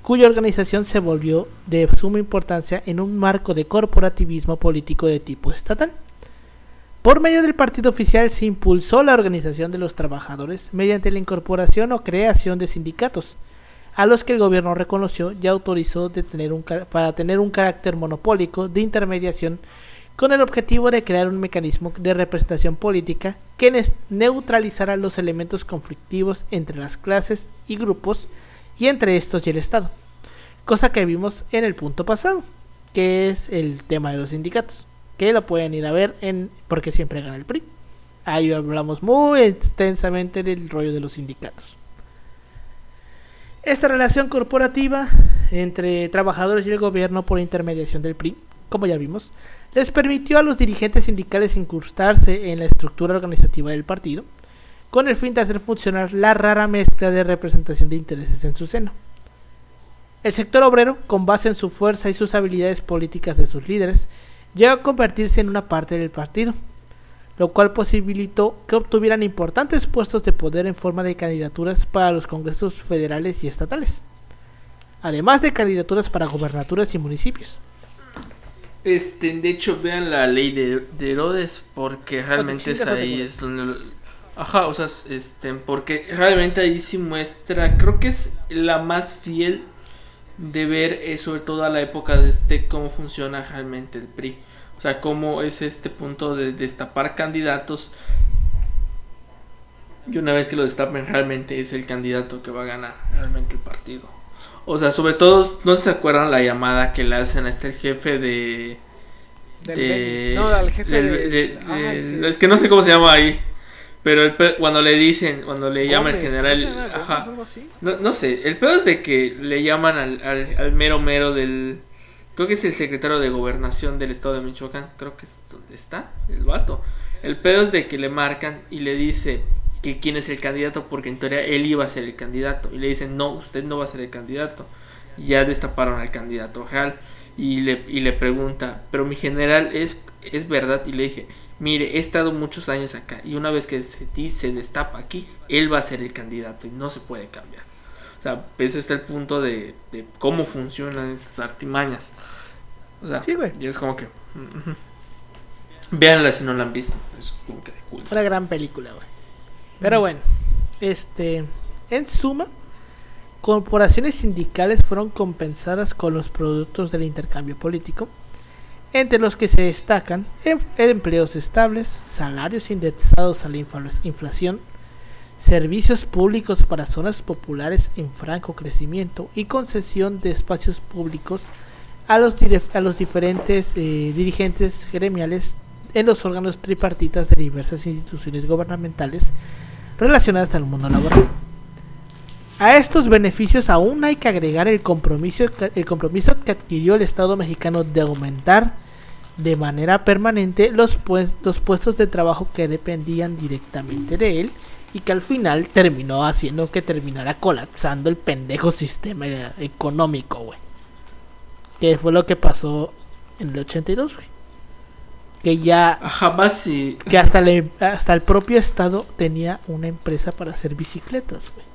cuya organización se volvió de suma importancia en un marco de corporativismo político de tipo estatal. Por medio del partido oficial se impulsó la organización de los trabajadores mediante la incorporación o creación de sindicatos, a los que el gobierno reconoció y autorizó para tener un carácter monopólico de intermediación con el objetivo de crear un mecanismo de representación política que neutralizara los elementos conflictivos entre las clases y grupos y entre estos y el Estado, cosa que vimos en el punto pasado, que es el tema de los sindicatos, que lo pueden ir a ver en Porque siempre gana el PRI. Ahí hablamos muy extensamente del rollo de los sindicatos. Esta relación corporativa entre trabajadores y el gobierno por intermediación del PRI, como ya vimos, les permitió a los dirigentes sindicales incrustarse en la estructura organizativa del partido, con el fin de hacer funcionar la rara mezcla de representación de intereses en su seno. El sector obrero, con base en su fuerza y sus habilidades políticas de sus líderes, llegó a convertirse en una parte del partido, lo cual posibilitó que obtuvieran importantes puestos de poder en forma de candidaturas para los congresos federales y estatales, además de candidaturas para gobernaturas y municipios. De hecho, vean la ley de Herodes, porque realmente es ahí es donde ajá, o sea, porque realmente ahí sí muestra, creo que es la más fiel de ver, sobre todo a la época de cómo funciona realmente el PRI. O sea, cómo es este punto de destapar candidatos. Y una vez que lo destapen, realmente es el candidato que va a ganar realmente el partido. O sea, sobre todo, no se acuerdan la llamada que le hacen a el jefe de... No, al jefe sí, es que no sé cómo se llama ahí. Pero cuando le dicen, cuando le llama el general... Ajá, no sé, el pedo es de que le llaman al mero del... Creo que es el secretario de Gobernación del estado de Michoacán. Creo que es donde está el vato. El pedo es de que le marcan y le dice que quién es el candidato, porque en teoría él iba a ser el candidato. Y le dicen, no, usted no va a ser el candidato. Y ya destaparon al candidato real. Y le pregunta, pero mi general, ¿es verdad? Y le dije, mire, he estado muchos años acá. Y una vez que se destapa aquí, él va a ser el candidato y no se puede cambiar. O sea, ese está el punto de cómo funcionan estas artimañas. O sea, sí, güey. Y es como que... Véanla si no la han visto. Es como que de culto. Una gran película, güey. Pero bueno, en suma, corporaciones sindicales fueron compensadas con los productos del intercambio político, entre los que se destacan empleos estables, salarios indexados a la inflación, servicios públicos para zonas populares en franco crecimiento y concesión de espacios públicos a los diferentes dirigentes gremiales en los órganos tripartitas de diversas instituciones gubernamentales relacionadas al mundo laboral. A estos beneficios aún hay que agregar el compromiso que adquirió el Estado mexicano de aumentar de manera permanente los puestos de trabajo que dependían directamente de él, y que al final terminó haciendo que terminara colapsando el pendejo sistema económico, güey. Que fue lo que pasó en el 82, güey. Que ya... Ajá, base. Que hasta el propio Estado tenía una empresa para hacer bicicletas, güey.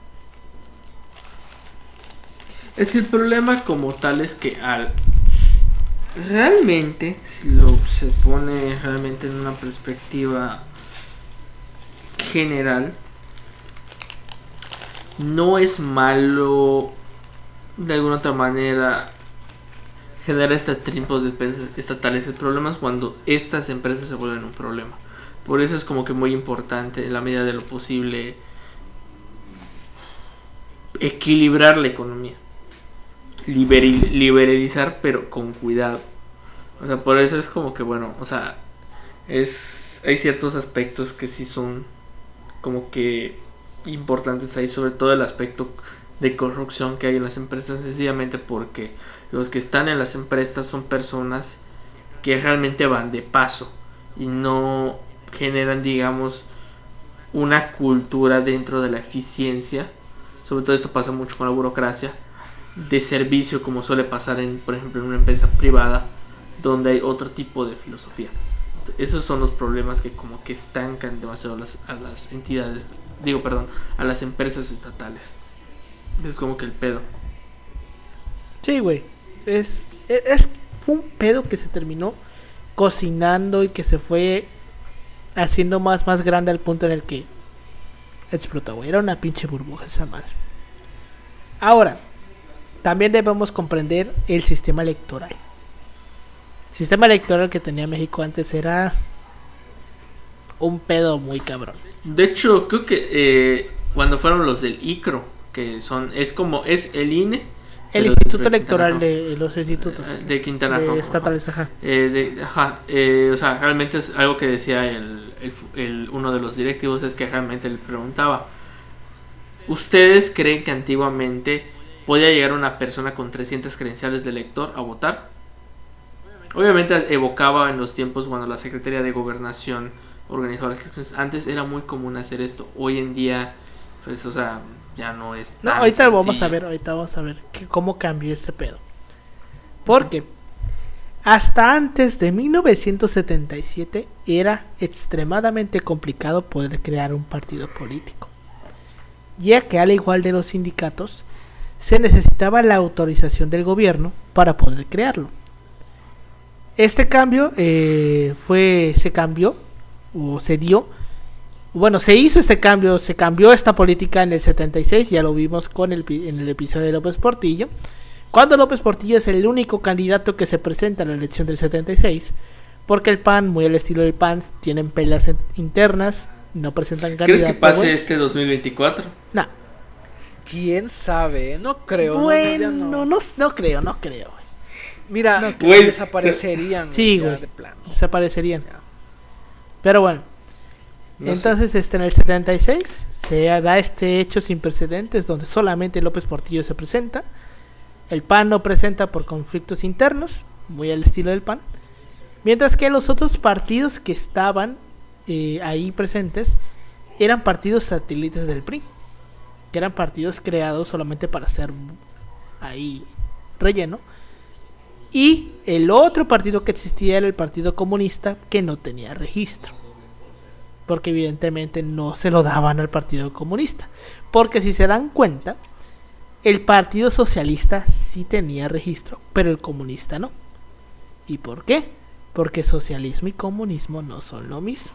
Es que el problema como tal es que realmente, si se pone realmente en una perspectiva general, no es malo de alguna otra manera generar estos tipos de empresas estatales. El problema es cuando estas empresas se vuelven un problema. Por eso es como que muy importante, en la medida de lo posible, equilibrar la economía, liberalizar, pero con cuidado. O sea, por eso es como que bueno, o sea, hay ciertos aspectos que sí son como que importantes ahí, sobre todo el aspecto de corrupción que hay en las empresas, sencillamente porque los que están en las empresas son personas que realmente van de paso y no generan, digamos, una cultura dentro de la eficiencia. Sobre todo esto pasa mucho con la burocracia de servicio, como suele pasar por ejemplo en una empresa privada donde hay otro tipo de filosofía. Esos son los problemas que como que estancan demasiado a las entidades, a las empresas estatales. Es como que el pedo. Sí, güey. Fue un pedo que se terminó cocinando y que se fue haciendo más grande al punto en el que explotó, güey. Era una pinche burbuja esa madre. Ahora, también debemos comprender el sistema electoral. El sistema electoral que tenía México antes era un pedo muy cabrón. De hecho, creo que cuando fueron los del ICRO, que es el INE, el Instituto Electoral de los institutos de Quintana Roo, estatales, ajá. O sea, realmente es algo que decía uno de los directivos, es que realmente le preguntaba: ¿ustedes creen que antiguamente podía llegar una persona con 300 credenciales de elector a votar? Obviamente evocaba en los tiempos cuando la Secretaría de Gobernación organizaba las elecciones. Antes era muy común hacer esto. Hoy en día, pues, o sea, ya no es tan ahorita sencillo. vamos a ver cómo cambió este pedo. Porque hasta antes de 1977 era extremadamente complicado poder crear un partido político, ya que al igual de los sindicatos se necesitaba la autorización del gobierno para poder crearlo. Este cambio se hizo este cambio, se cambió esta política en el 76, ya lo vimos en el episodio de López Portillo, cuando López Portillo es el único candidato que se presenta a la elección del 76, porque el PAN, muy al estilo del PAN, tienen peleas internas, no presentan candidatos. ¿Crees que pase este 2024? No. ¿Quién sabe? No creo. Bueno, no creo. Mira, Güey, desaparecerían. Sí, güey. De plano. Desaparecerían. Pero bueno. No Entonces, en el 76 se da este hecho sin precedentes donde solamente López Portillo se presenta. El PAN no presenta por conflictos internos, muy al estilo del PAN. Mientras que los otros partidos que estaban ahí presentes eran partidos satélites del PRI, que eran partidos creados solamente para hacer ahí relleno. Y el otro partido que existía era el Partido Comunista, que no tenía registro, porque evidentemente no se lo daban al Partido Comunista. Porque si se dan cuenta, el Partido Socialista sí tenía registro, pero el comunista no. ¿Y por qué? Porque socialismo y comunismo no son lo mismo.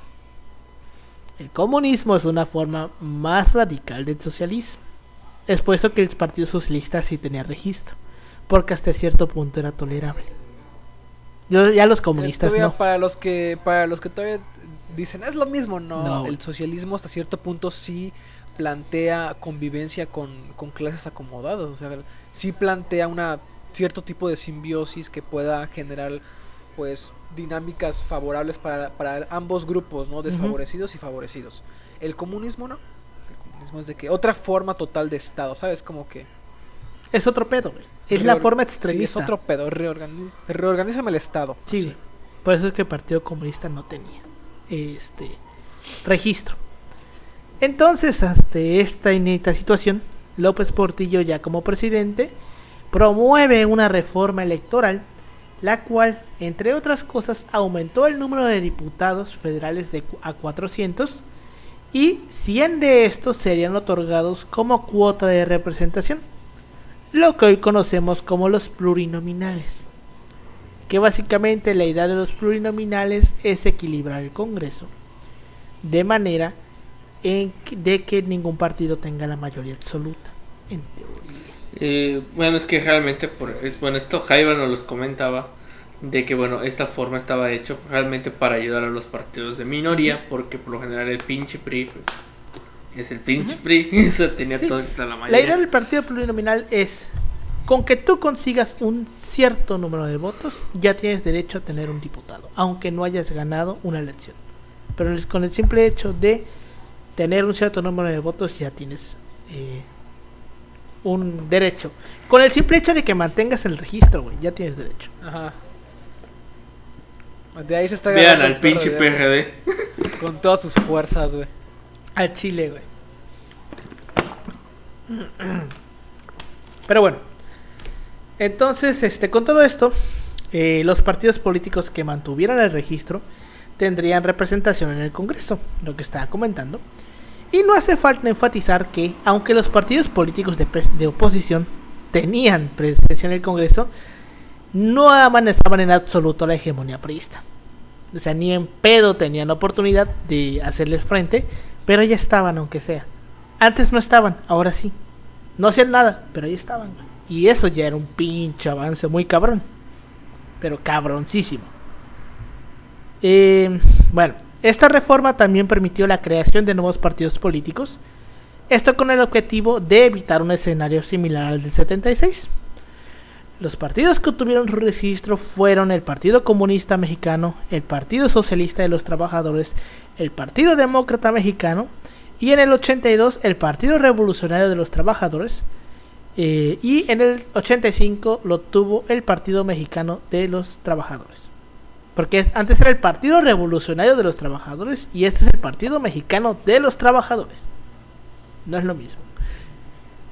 El comunismo es una forma más radical del socialismo. Es por eso que el Partido Socialista sí tenía registro, porque hasta cierto punto era tolerable. Ya los comunistas no. Para los que todavía dicen es lo mismo, no. El socialismo hasta cierto punto sí plantea convivencia con clases acomodadas, o sea, sí plantea cierto tipo de simbiosis que pueda generar pues dinámicas favorables para ambos grupos, ¿no? Desfavorecidos y favorecidos. El comunismo no. El comunismo es de que otra forma total de estado, ¿sabes? Como que es otro pedo, güey. Es la forma extremista. Sí, es otro pedo. Reorganízame el estado. Sí. Por eso es que el Partido Comunista no tenía registro. Entonces, ante esta inédita situación, López Portillo, ya como presidente, promueve una reforma electoral, la cual, entre otras cosas, aumentó el número de diputados federales a 400 y 100 de estos serían otorgados como cuota de representación, lo que hoy conocemos como los plurinominales, que básicamente la idea de los plurinominales es equilibrar el Congreso de manera de que ningún partido tenga la mayoría absoluta, en teoría. Bueno, es que realmente, esto Jaiba nos los comentaba, de que bueno, esta forma estaba hecho realmente para ayudar a los partidos de minoría, porque por lo general el pinche PRI, pues, es el pinche PRI, eso tenía Sí. toda la La mayoría. idea del partido plurinominal es, con que tú consigas un cierto número de votos, ya tienes derecho a tener un diputado, aunque no hayas ganado una elección. Pero con el simple hecho de tener un cierto número de votos, ya tienes un derecho. Con el simple hecho de que mantengas el registro, güey, ya tienes derecho. Ajá. De ahí se está Vean agarrando al el pinche PRD, PRD. con todas sus fuerzas, güey. Al Chile, güey. Pero bueno. Entonces, con todo esto, los partidos políticos que mantuvieran el registro tendrían representación en el Congreso, lo que estaba comentando. Y no hace falta enfatizar que, aunque los partidos políticos de oposición tenían presencia en el Congreso, no amenazaban en absoluto la hegemonía priista. O sea, ni en pedo tenían oportunidad de hacerles frente, pero ya estaban, aunque sea. Antes no estaban, ahora sí. No hacían nada, pero ahí estaban. Y eso ya era un pinche avance muy cabrón. Pero cabroncísimo. Bueno, esta reforma también permitió la creación de nuevos partidos políticos. Esto con el objetivo de evitar un escenario similar al del 76. Los partidos que obtuvieron su registro fueron el Partido Comunista Mexicano, el Partido Socialista de los Trabajadores, el Partido Demócrata Mexicano y en el 82 el Partido Revolucionario de los Trabajadores, y en el 85 lo tuvo el Partido Mexicano de los Trabajadores. Porque antes era el Partido Revolucionario de los Trabajadores y este es el Partido Mexicano de los Trabajadores. No es lo mismo.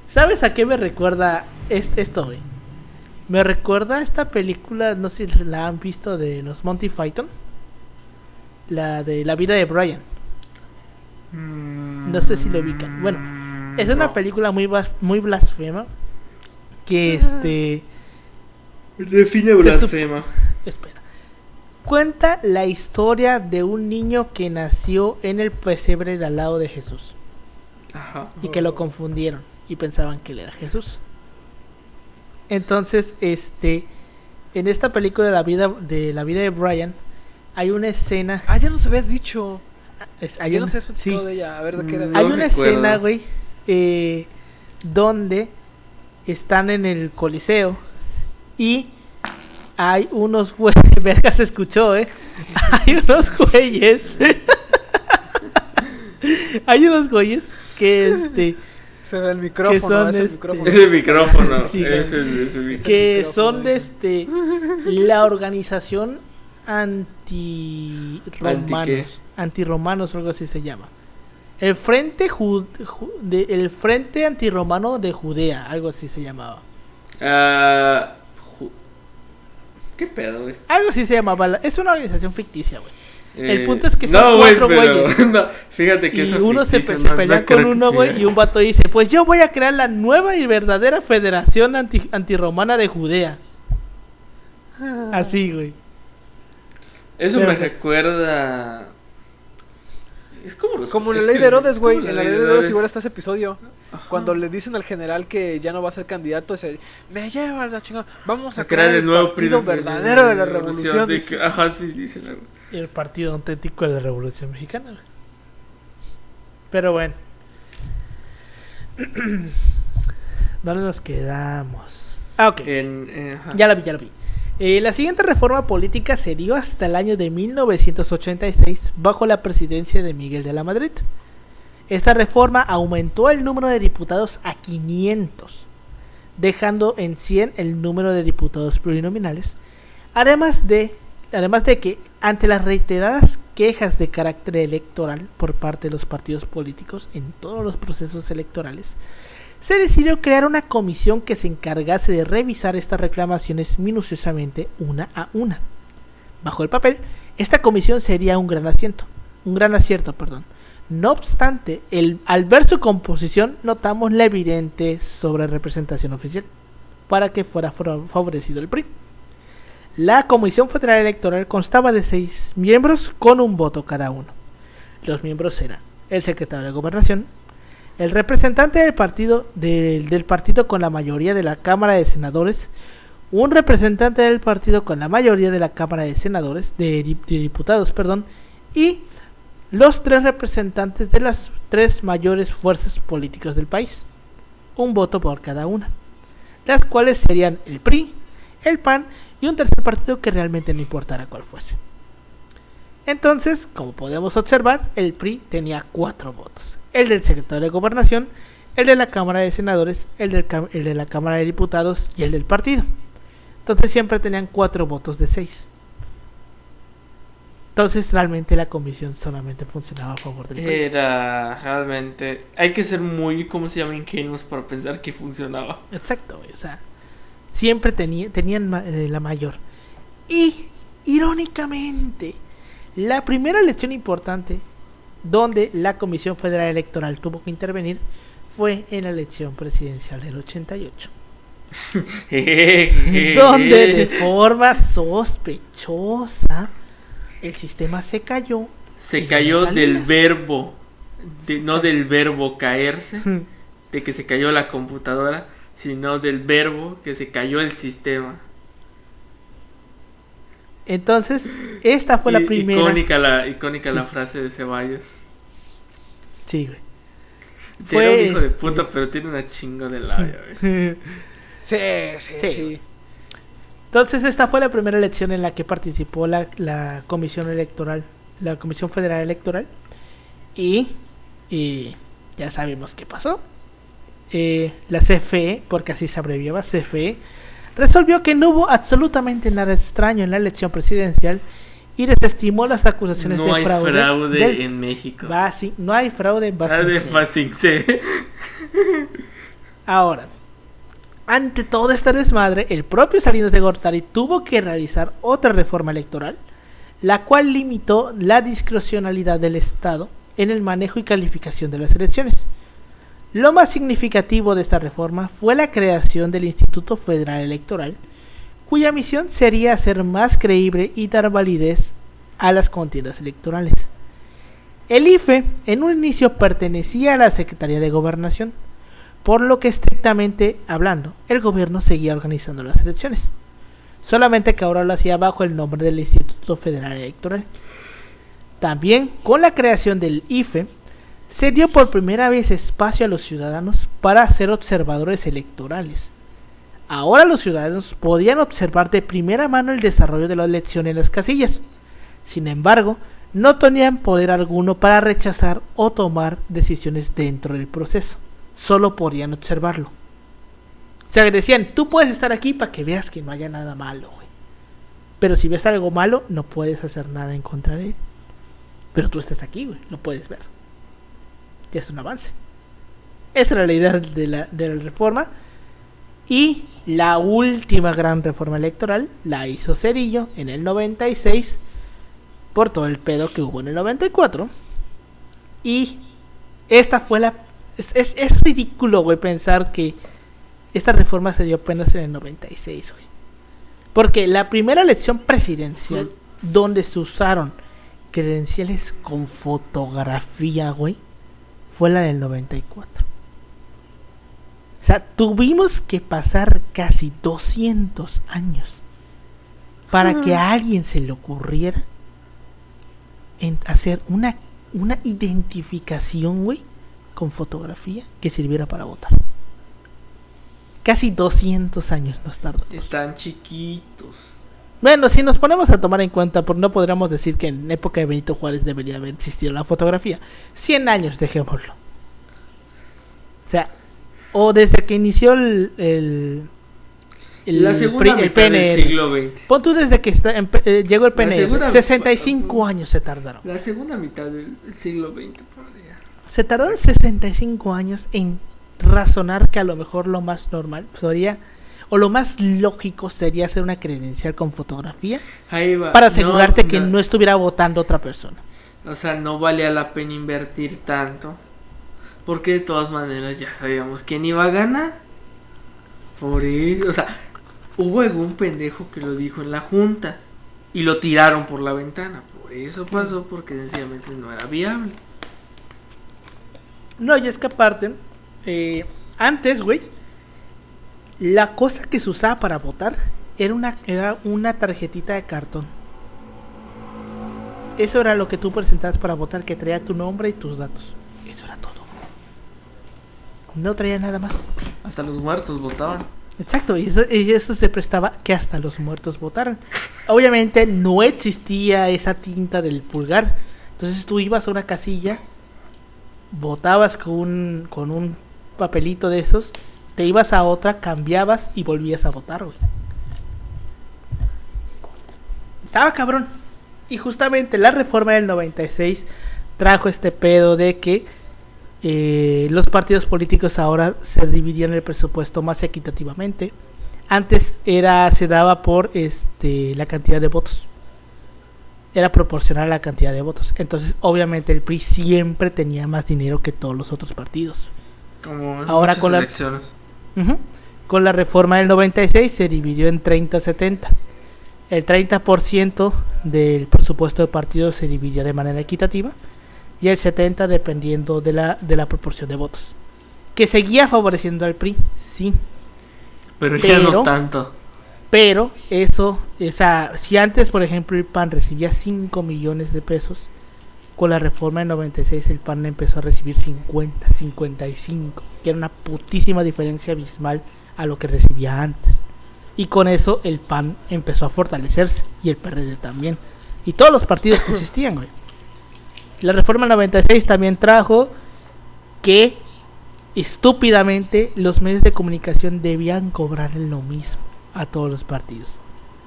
¿Sabes a qué me recuerda esto, güey? Me recuerda a esta película, no sé si la han visto, de los Monty Python. La de La vida de Brian. No sé si lo ubican. Bueno, es una película muy blasfema. Que Define blasfema. Espera. Cuenta la historia de un niño que nació en el pesebre de al lado de Jesús. Ajá. Y que lo confundieron y pensaban que él era Jesús. Entonces, en esta película de la vida de Brian hay una escena. Ah, ya nos habías dicho. Hay Ya un- no sé platicado sí. de ella. A ver, ¿de qué era? No Hay una recuerdo. escena, güey, donde están en el Coliseo y hay unos güeyes, verga se escuchó, hay unos güeyes, hay unos güeyes que Se ve el micrófono, son, es el micrófono. Ese micrófono. Sí, ese micrófono. que micrófono, son dice. la organización anti-romanos, antirromanos o algo así se llama. El frente el frente antirromano de Judea, algo así se llamaba. ¿Qué pedo, güey? Algo así se llamaba. Es una organización ficticia, güey. El punto es que no, son güey, 4 pero güeyes. no, fíjate que Y eso uno se ficticio, no pelea creo con que uno, sí, güey, y un vato dice, pues yo voy a crear la nueva y verdadera Federación antirromana de Judea. Así, güey. Eso Pero- me recuerda. Es como los. Como en la es ley que- de Herodes, es güey. como En la ley de Herodes igual está ese episodio. Cuando le dicen al general que ya no va a ser candidato, dice, me lleva la chingada. Vamos a crear el partido verdadero de la revolución. Dice. Ajá, sí, dice la. El partido auténtico de la Revolución Mexicana, güey. Pero bueno. ¿Dónde nos quedamos? Ah, ok. Ajá. Ya la vi. La siguiente reforma política se dio hasta el año de 1986 bajo la presidencia de Miguel de la Madrid. Esta reforma aumentó el número de diputados a 500, dejando en 100 el número de diputados plurinominales, además de que ante las reiteradas quejas de carácter electoral por parte de los partidos políticos en todos los procesos electorales, se decidió crear una comisión que se encargase de revisar estas reclamaciones minuciosamente una a una. Bajo el papel, esta comisión sería un gran acierto. No obstante, al ver su composición, notamos la evidente sobrerepresentación oficial para que fuera favorecido el PRI. La Comisión Federal Electoral constaba de 6 miembros con un voto cada uno. Los miembros eran el secretario de Gobernación, el representante del partido con la mayoría de la Cámara de Senadores, un representante del partido con la mayoría de la Cámara de Senadores, de Diputados, y los 3 representantes de las 3 mayores fuerzas políticas del país, un voto por cada una, las cuales serían el PRI, el PAN y un tercer partido que realmente no importara cuál fuese. Entonces, como podemos observar, el PRI tenía 4 votos, el del secretario de Gobernación, el de la Cámara de Senadores, el de la Cámara de Diputados y el del partido. Entonces siempre tenían 4 votos de 6. Entonces realmente la comisión solamente funcionaba a favor del PRI. Era realmente... Hay que ser muy, ¿cómo se llama? Ingenuos para pensar que funcionaba. Exacto, o sea, siempre tenían la mayor. Y, irónicamente, la primera elección importante donde la Comisión Federal Electoral tuvo que intervenir fue en la elección presidencial del 88. Donde de forma sospechosa el sistema se cayó. Se cayó del verbo, no del verbo caerse, de que se cayó la computadora, sino del verbo que se cayó el sistema. Entonces, esta fue la primera. Icónica la frase de Ceballos. Sí, güey. Tiene un hijo de puta, pero tiene una chingo de labia, güey. Sí. Entonces esta fue la primera elección en la que participó la Comisión Electoral, la Comisión Federal Electoral, y ya sabemos qué pasó. La CFE, porque así se abreviaba, CFE, resolvió que no hubo absolutamente nada extraño en la elección presidencial y desestimó las acusaciones de fraude. No hay fraude en México. No hay fraude en Basingse. Ahora, ante todo este desmadre, el propio Salinas de Gortari tuvo que realizar otra reforma electoral, la cual limitó la discrecionalidad del Estado en el manejo y calificación de las elecciones. Lo más significativo de esta reforma fue la creación del Instituto Federal Electoral, cuya misión sería hacer más creíble y dar validez a las contiendas electorales. El IFE en un inicio pertenecía a la Secretaría de Gobernación, por lo que estrictamente hablando, el gobierno seguía organizando las elecciones, solamente que ahora lo hacía bajo el nombre del Instituto Federal Electoral. También, con la creación del IFE, se dio por primera vez espacio a los ciudadanos para ser observadores electorales. Ahora los ciudadanos podían observar de primera mano el desarrollo de la elección en las casillas. Sin embargo, no tenían poder alguno para rechazar o tomar decisiones dentro del proceso. Solo podían observarlo. O sea, decían, tú puedes estar aquí para que veas que no haya nada malo, güey. Pero si ves algo malo, no puedes hacer nada en contra de él. Pero tú estás aquí, güey, lo puedes ver. Ya es un avance. Esa era la idea de la reforma. Y la última gran reforma electoral la hizo Zedillo en el 96, por todo el pedo que hubo en el 94. Y esta fue la... Es ridículo, güey, pensar que esta reforma se dio apenas en el 96, güey. Porque la primera elección presidencial donde se usaron credenciales con fotografía, güey, fue la del 94. O sea, tuvimos que pasar casi 200 años para que a alguien se le ocurriera hacer una identificación, güey, con fotografía que sirviera para votar. Casi 200 años nos tardó. Están chiquitos. Bueno, si nos ponemos a tomar en cuenta, no podríamos decir que en época de Benito Juárez debería haber existido la fotografía. 100 años, dejémoslo. O sea, o desde que inició la segunda mitad del siglo XX. Pon tú desde que llegó el PNR. 65 años se tardaron. La segunda mitad del siglo XX, por día. Se tardaron 65 años en razonar que a lo mejor lo más normal sería, o lo más lógico sería hacer una credencial con fotografía. Ahí va. Para asegurarte que no estuviera votando otra persona. O sea, no valía la pena invertir tanto, porque de todas maneras ya sabíamos quién iba a ganar. Por eso, o sea, hubo algún pendejo que lo dijo en la junta y lo tiraron por la ventana. Por eso pasó, porque sencillamente no era viable. No, y es que aparte, antes, güey, la cosa que se usaba para votar era una tarjetita de cartón. Eso era lo que tú presentabas para votar, que traía tu nombre y tus datos. Eso era todo. No traía nada más. Hasta los muertos votaban. Exacto, y eso se prestaba que hasta los muertos votaran. Obviamente no existía esa tinta del pulgar. Entonces tú ibas a una casilla, votabas con un papelito de esos, te ibas a otra, cambiabas y volvías a votar, güey. Estaba cabrón. Y justamente la reforma del 96 trajo este pedo de que los partidos políticos ahora se dividían el presupuesto más equitativamente. Antes se daba por la cantidad de votos. Era proporcional a la cantidad de votos. Entonces, obviamente, el PRI siempre tenía más dinero que todos los otros partidos. Como en Ahora muchas elecciones. Con la reforma del 96 se dividió en 30-70. El 30% del presupuesto de partidos se dividía de manera equitativa y el 70% dependiendo de la proporción de votos. Que seguía favoreciendo al PRI, sí. Pero ya no tanto. Pero eso, si antes, por ejemplo, el PAN recibía 5 millones de pesos, con la reforma del 96 el PAN empezó a recibir 50, 55, que era una putísima diferencia abismal a lo que recibía antes. Y con eso el PAN empezó a fortalecerse, y el PRD también. Y todos los partidos que existían, güey. La reforma 96 también trajo que estúpidamente los medios de comunicación debían cobrar lo mismo a todos los partidos.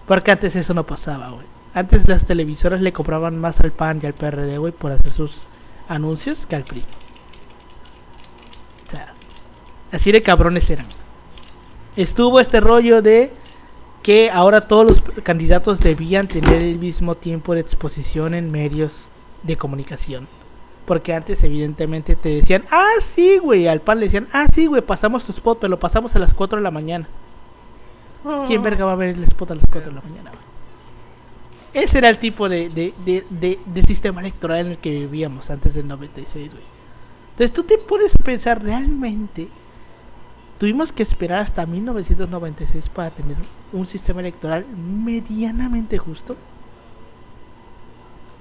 Porque antes eso no pasaba, güey. Antes las televisoras le cobraban más al PAN y al PRD, güey, por hacer sus anuncios que al PRI. O sea, así de cabrones eran. Estuvo este rollo de que ahora todos los candidatos debían tener el mismo tiempo de exposición en medios de comunicación. Porque antes evidentemente te decían, ah, sí, güey, al PAN le decían, ah, sí, güey, pasamos tu spot, pero lo pasamos a las 4 de la mañana. ¿Quién verga va a ver el spot a las 4 de la mañana, güey? Ese era el tipo de sistema electoral en el que vivíamos antes del 96, güey. Entonces tú te pones a pensar, realmente tuvimos que esperar hasta 1996 para tener un sistema electoral medianamente justo.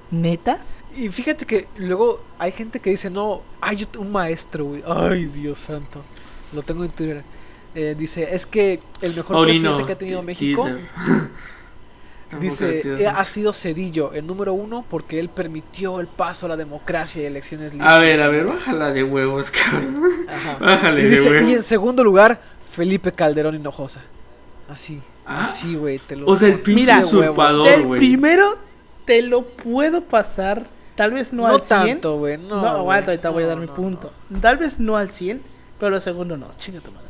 ¿Neta? Y fíjate que luego hay gente que dice, no, hay un maestro, güey. Ay, Dios santo. Lo tengo en Twitter. Dice, es que el mejor presidente que ha tenido México, dice, ha sido Zedillo, el número 1, porque él permitió el paso a la democracia y elecciones libres. A ver, bájala de huevos, cabrón. Ajá. Bájale y de dice, huevos. y en segundo lugar, Felipe Calderón Hinojosa. Así, así, güey, te lo O sea, el pinche usurpador, el güey. primero te lo puedo pasar, tal vez no al 100. No tanto, güey, no. No, aguanta, ahorita voy a dar no, mi punto. Tal vez no al 100, pero el segundo no, chinga tu madre.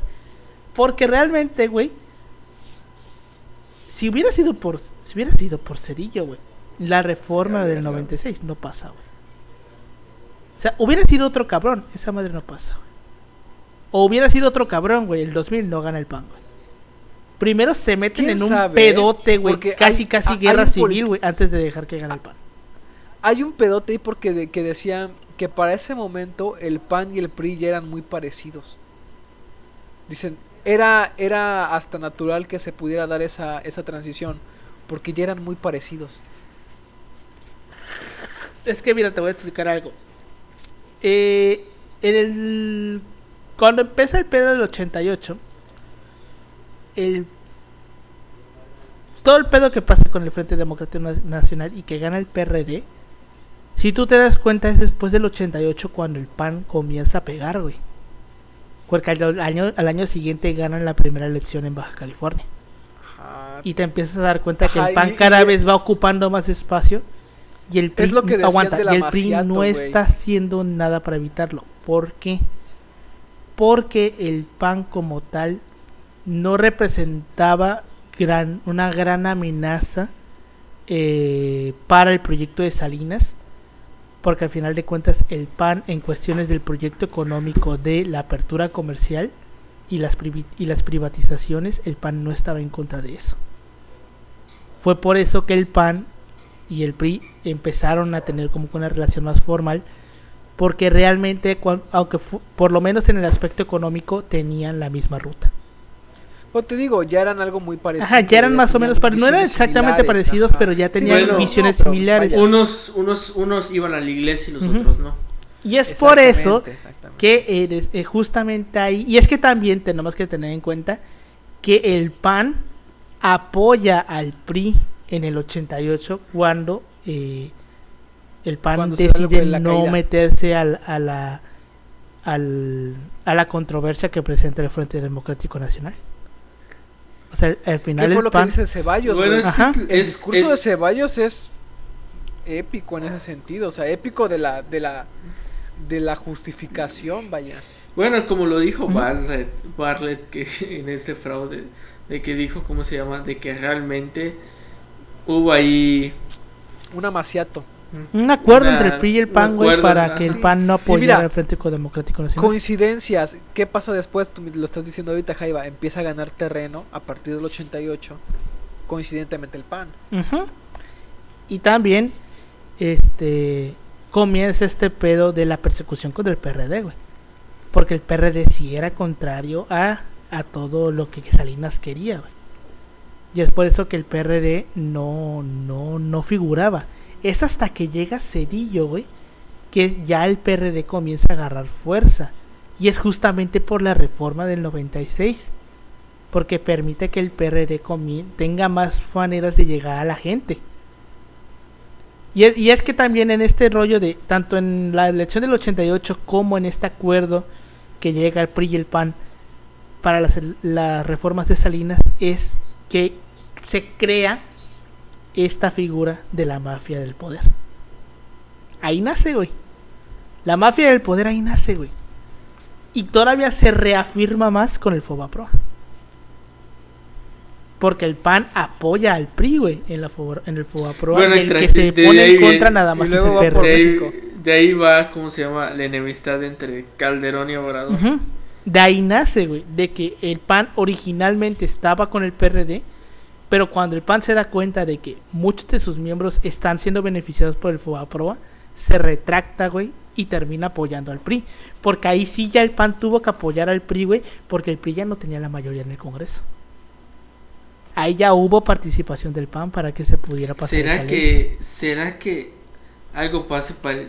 Porque realmente, güey, si hubiera sido por Zedillo, güey, la reforma del 96 no pasa, güey. O sea, hubiera sido otro cabrón, esa madre no pasa, güey. O hubiera sido otro cabrón, güey, el 2000 no gana el PAN, güey. Primero se meten en un pedote, güey, casi guerra civil, güey, antes de dejar que gane el PAN. Hay un pedote ahí porque que decían que para ese momento el PAN y el PRI ya eran muy parecidos. Dicen, era hasta natural que se pudiera dar esa transición, porque ya eran muy parecidos. Es que mira, te voy a explicar algo. Cuando empieza el pedo del 88, todo el pedo que pasa con el Frente Democrático Nacional y que gana el PRD, si tú te das cuenta es después del 88 cuando el PAN comienza a pegar, güey. Porque al año siguiente ganan la primera elección en Baja California. Ajá. Y te empiezas a dar cuenta que el PAN cada vez va ocupando más espacio. Y el PRI, es lo que aguanta, de y el PRI no está haciendo nada para evitarlo. ¿Por qué? Porque el PAN como tal no representaba una gran amenaza para el proyecto de Salinas. Porque al final de cuentas el PAN en cuestiones del proyecto económico de la apertura comercial y las privatizaciones, el PAN no estaba en contra de eso. Fue por eso que el PAN y el PRI empezaron a tener como una relación más formal, porque realmente, aunque por lo menos en el aspecto económico, tenían la misma ruta. Pues te digo, ya eran algo muy parecido. Ajá, ya eran más o menos parecidos, no eran exactamente parecidos, pero ya tenían visiones similares. Unos iban a la iglesia y los otros no. Y es por eso que justamente ahí, y es que también tenemos que tener en cuenta que el PAN apoya al PRI en el 88 cuando el PAN decide no meterse a la controversia que presenta el Frente Democrático Nacional. O sea, al final ¿qué fue el lo PAN... que dice Ceballos? Bueno, el discurso de Ceballos es épico en ese sentido, o sea, épico de la justificación, vaya. Bueno, como lo dijo Bartlett que en este fraude, de que dijo, ¿cómo se llama? De que realmente hubo ahí un amaciato. Un acuerdo entre el PRI y el PAN, güey, para que el PAN no apoyara al Frente Democrático Nacional. Coincidencias. ¿Qué pasa después? Tú lo estás diciendo ahorita, Jaiba. Empieza a ganar terreno a partir del 88. Coincidentemente el PAN. Y también comienza este pedo de la persecución contra el PRD, güey. Porque el PRD sí era contrario a todo lo que Salinas quería, güey. Y es por eso que el PRD no figuraba. Es hasta que llega Zedillo, güey, que ya el PRD comienza a agarrar fuerza. Y es justamente por la reforma del 96. Porque permite que el PRD tenga más maneras de llegar a la gente. Y es que también en este rollo de, tanto en la elección del 88 como en este acuerdo que llega el PRI y el PAN para las reformas de Salinas, es que se crea esta figura de la mafia del poder. Ahí nace, güey. La mafia del poder ahí nace, güey. Y todavía se reafirma más con el Fobaproa. Porque el PAN apoya al PRI, güey, en el Fobaproa. Bueno, y el que se pone en contra nada más es el PRD. De ahí va, ¿cómo se llama? La enemistad entre Calderón y Obrador. De ahí nace, güey, de que el PAN originalmente estaba con el PRD, pero cuando el PAN se da cuenta de que muchos de sus miembros están siendo beneficiados por el Fobaproa, se retracta, güey, y termina apoyando al PRI. Porque ahí sí ya el PAN tuvo que apoyar al PRI, güey, porque el PRI ya no tenía la mayoría en el Congreso. Ahí ya hubo participación del PAN para que se pudiera pasar. ¿Será que algo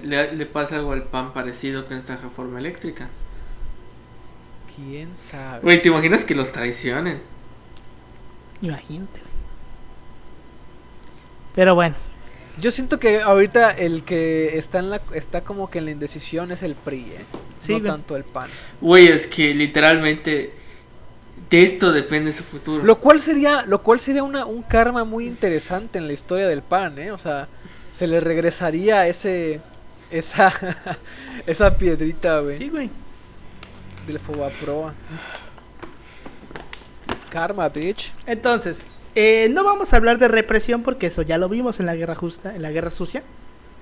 le pasa algo al PAN parecido con esta reforma eléctrica? ¿Quién sabe? Güey, ¿te imaginas que los traicionen? Imagínate. Pero bueno. Yo siento que ahorita el que está como que en la indecisión es el PRI, sí, no tanto el PAN. Güey, es que literalmente de esto depende su futuro. Lo cual sería un karma muy interesante en la historia del PAN, o sea, se le regresaría esa piedrita, güey. Sí, güey. Del Fobaproa. Karma, bitch. Entonces, no vamos a hablar de represión porque eso ya lo vimos en la Guerra Justa, en la Guerra Sucia.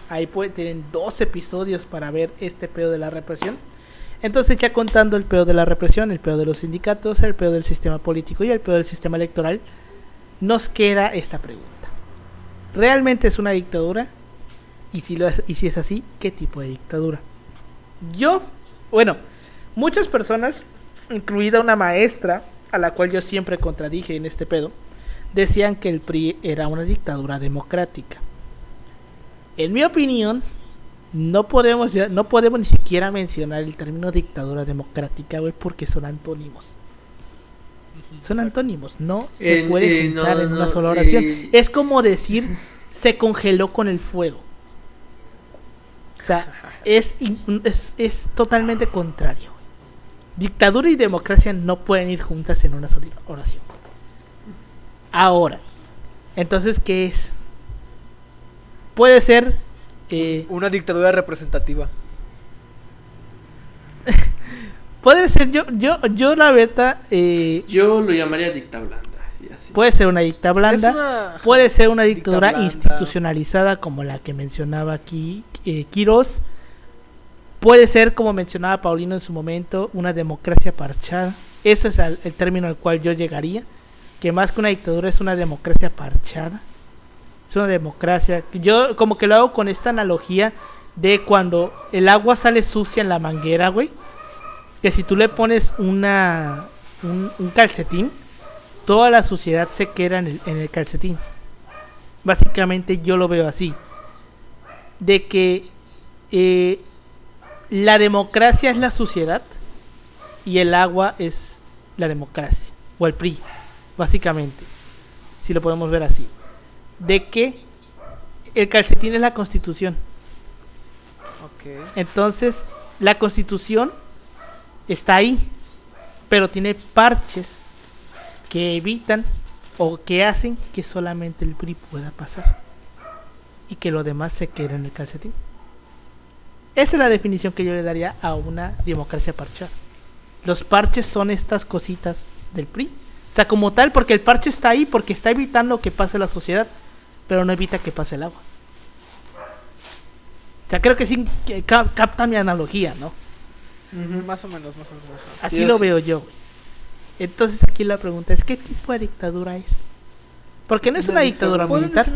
Ahí tienen 2 episodios para ver este pedo de la represión. Entonces, ya contando el pedo de la represión, el pedo de los sindicatos, el pedo del sistema político y el pedo del sistema electoral, nos queda esta pregunta. ¿Realmente es una dictadura? Y si es así, ¿qué tipo de dictadura? Muchas personas, incluida una maestra, a la cual yo siempre contradije en este pedo, decían que el PRI era una dictadura democrática. En mi opinión, no podemos ni siquiera mencionar el término dictadura democrática, güey, porque son antónimos. Son antónimos, no se puede juntar en una sola oración. Es como decir, se congeló con el fuego. O sea, es totalmente contrario. Dictadura y democracia no pueden ir juntas en una sola oración. Ahora, entonces, ¿qué es? Puede ser una dictadura representativa. Puede ser, yo la verdad, yo lo llamaría dicta blanda. Puede ser una dicta blanda, puede ser una dictadura institucionalizada como la que mencionaba aquí Quirós. Puede ser, como mencionaba Paulino en su momento, una democracia parchada. Ese es el término al cual yo llegaría, que más que una dictadura es una democracia parchada. Es una democracia, yo como que lo hago con esta analogía de cuando el agua sale sucia en la manguera, güey, que si tú le pones un calcetín, toda la suciedad se queda en el calcetín. Básicamente yo lo veo así, de que la democracia es la suciedad y el agua es la democracia, o el PRI, básicamente, si lo podemos ver así, de que el calcetín es la Constitución. Ok. Entonces la Constitución está ahí, pero tiene parches que evitan o que hacen que solamente el PRI pueda pasar y que lo demás se quede en el calcetín. Esa es la definición que yo le daría a una democracia parchada. Los parches son estas cositas del PRI. O sea, como tal, porque el parche está ahí porque está evitando que pase la sociedad, pero no evita que pase el agua. O sea, creo que sí que capta mi analogía, ¿no? Sí, más o menos. Así lo veo yo, güey. Entonces aquí la pregunta es, ¿qué tipo de dictadura es? Porque no es una dictadura militar.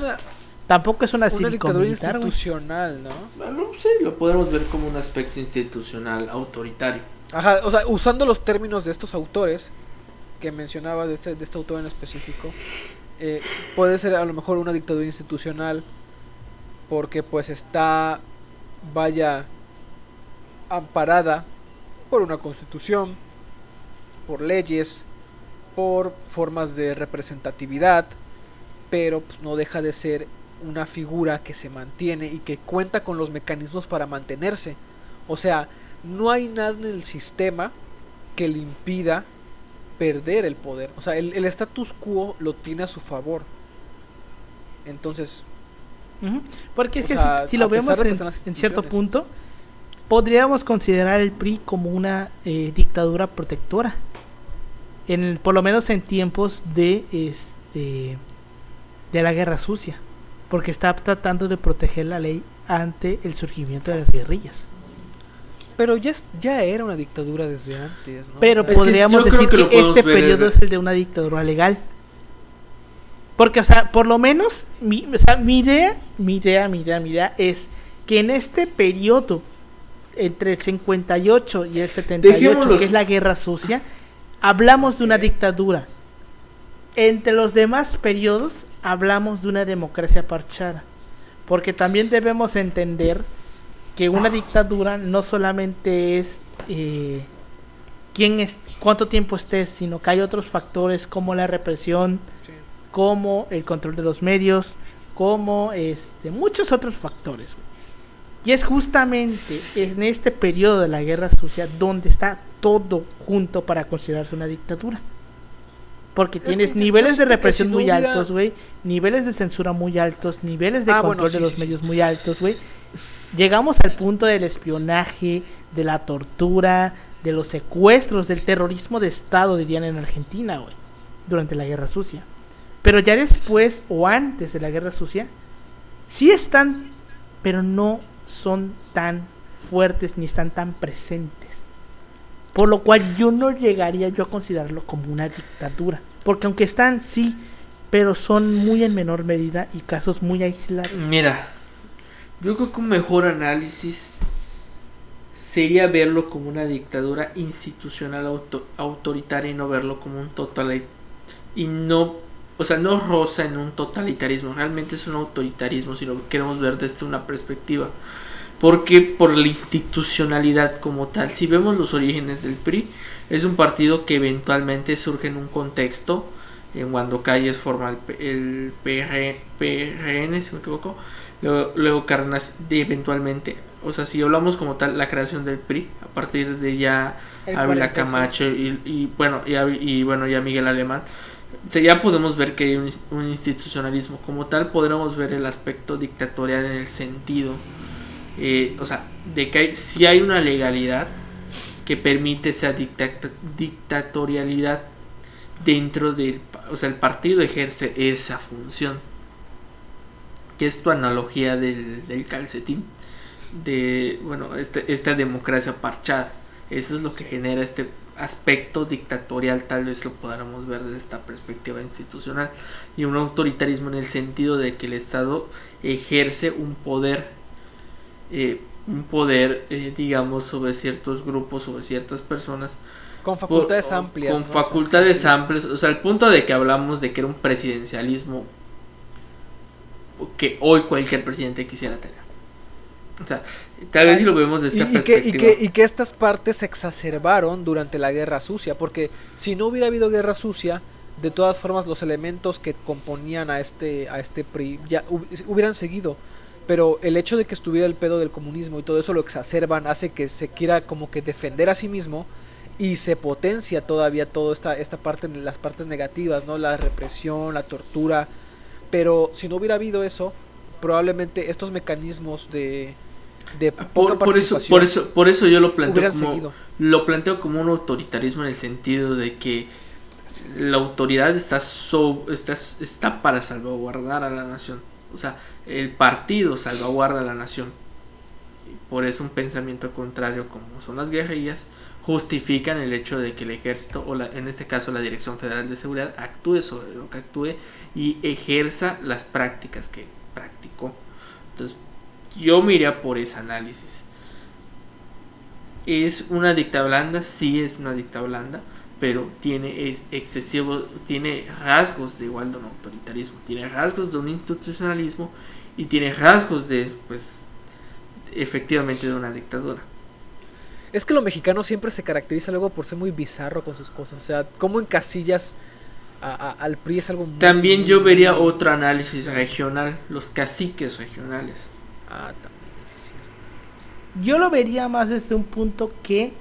Tampoco es una dictadura militar, institucional, ¿no? Bueno, sí, lo podemos ver como un aspecto institucional autoritario. Ajá, o sea, usando los términos de estos autores que mencionaba, de este autor en específico, puede ser a lo mejor una dictadura institucional porque pues está, vaya, amparada por una constitución, por leyes, por formas de representatividad, pero pues no deja de ser una figura que se mantiene y que cuenta con los mecanismos para mantenerse. O sea, no hay nada en el sistema que le impida perder el poder. O sea, el status quo lo tiene a su favor. Entonces, porque es que si lo vemos en cierto punto, podríamos considerar el PRI como una dictadura protectora, por lo menos en tiempos de la guerra sucia, porque está tratando de proteger la ley ante el surgimiento de las guerrillas. Pero ya era una dictadura desde antes, ¿no? Pero o sea, podríamos decir que este periodo es el de una dictadura legal. Porque, o sea, por lo menos, mi idea es que en este periodo, entre el 58 y el 78, que es la guerra sucia, hablamos de una dictadura. Entre los demás periodos, hablamos de una democracia parchada. Porque también debemos entender que una dictadura no solamente es cuánto tiempo estés, sino que hay otros factores como la represión, sí, como el control de los medios, como muchos otros factores. Y es justamente en este periodo de la guerra sucia donde está todo junto para considerarse una dictadura. Porque tienes niveles de represión muy altos, güey, niveles de censura muy altos, niveles de control de los medios muy altos, güey. Llegamos al punto del espionaje, de la tortura, de los secuestros, del terrorismo de Estado, dirían en Argentina, güey, durante la Guerra Sucia. Pero ya después o antes de la Guerra Sucia, sí están, pero no son tan fuertes ni están tan presentes. Por lo cual yo no llegaría a considerarlo como una dictadura. Porque aunque están, sí, pero son muy en menor medida y casos muy aislados. Mira, yo creo que un mejor análisis sería verlo como una dictadura institucional autoritaria y no verlo como un totalitarismo. Y no, o sea, no roza en un totalitarismo, realmente es un autoritarismo si lo queremos ver desde una perspectiva. Porque por la institucionalidad como tal, si vemos los orígenes del PRI, es un partido que eventualmente surge en un contexto, en cuando Calles forma el PRN, si me equivoco, luego Cárdenas eventualmente, o sea, si hablamos como tal la creación del PRI, a partir de ya Ávila Camacho y ya Miguel Alemán, o sea, ya podemos ver que hay un institucionalismo como tal, podremos ver el aspecto dictatorial en el sentido, o sea, de que si hay una legalidad que permite esa dictatorialidad dentro del, o sea, el partido ejerce esa función, que es tu analogía del calcetín, de, bueno, esta democracia parchada. Eso es lo que genera este aspecto dictatorial, tal vez lo podamos ver desde esta perspectiva institucional, y un autoritarismo en el sentido de que el Estado ejerce un poder un poder, digamos, sobre ciertos grupos, sobre ciertas personas. Con facultades amplias. Con facultades amplias. O sea, el punto de que hablamos de que era un presidencialismo que hoy cualquier presidente quisiera tener. O sea, tal vez si lo vemos de esta perspectiva. Y que estas partes se exacerbaron durante la Guerra Sucia, porque si no hubiera habido Guerra Sucia, de todas formas los elementos que componían a este PRI ya hubieran seguido. Pero el hecho de que estuviera el pedo del comunismo y todo eso lo exacerban, hace que se quiera como que defender a sí mismo y se potencia todavía toda esta parte, las partes negativas, ¿no? La represión, la tortura. Pero si no hubiera habido eso, probablemente estos mecanismos de poca participación por eso yo lo planteo como un autoritarismo, en el sentido de que la autoridad está para salvaguardar a la nación. O sea, el partido salvaguarda a la nación. Por eso un pensamiento contrario, como son las guerrillas, justifican el hecho de que el ejército, o en este caso la Dirección Federal de Seguridad, actúe sobre lo que actúe y ejerza las prácticas que practicó. Entonces, yo me iría por ese análisis. ¿Es una dicta blanda? Sí, es una dicta blanda, pero tiene rasgos de igual de un autoritarismo, tiene rasgos de un institucionalismo y tiene rasgos de, pues, efectivamente de una dictadura. Es que lo mexicano siempre se caracteriza luego por ser muy bizarro con sus cosas. O sea, como encasillas al PRI es algo muy... También yo vería otro análisis regional, los caciques regionales. También, sí. Yo lo vería más desde un punto que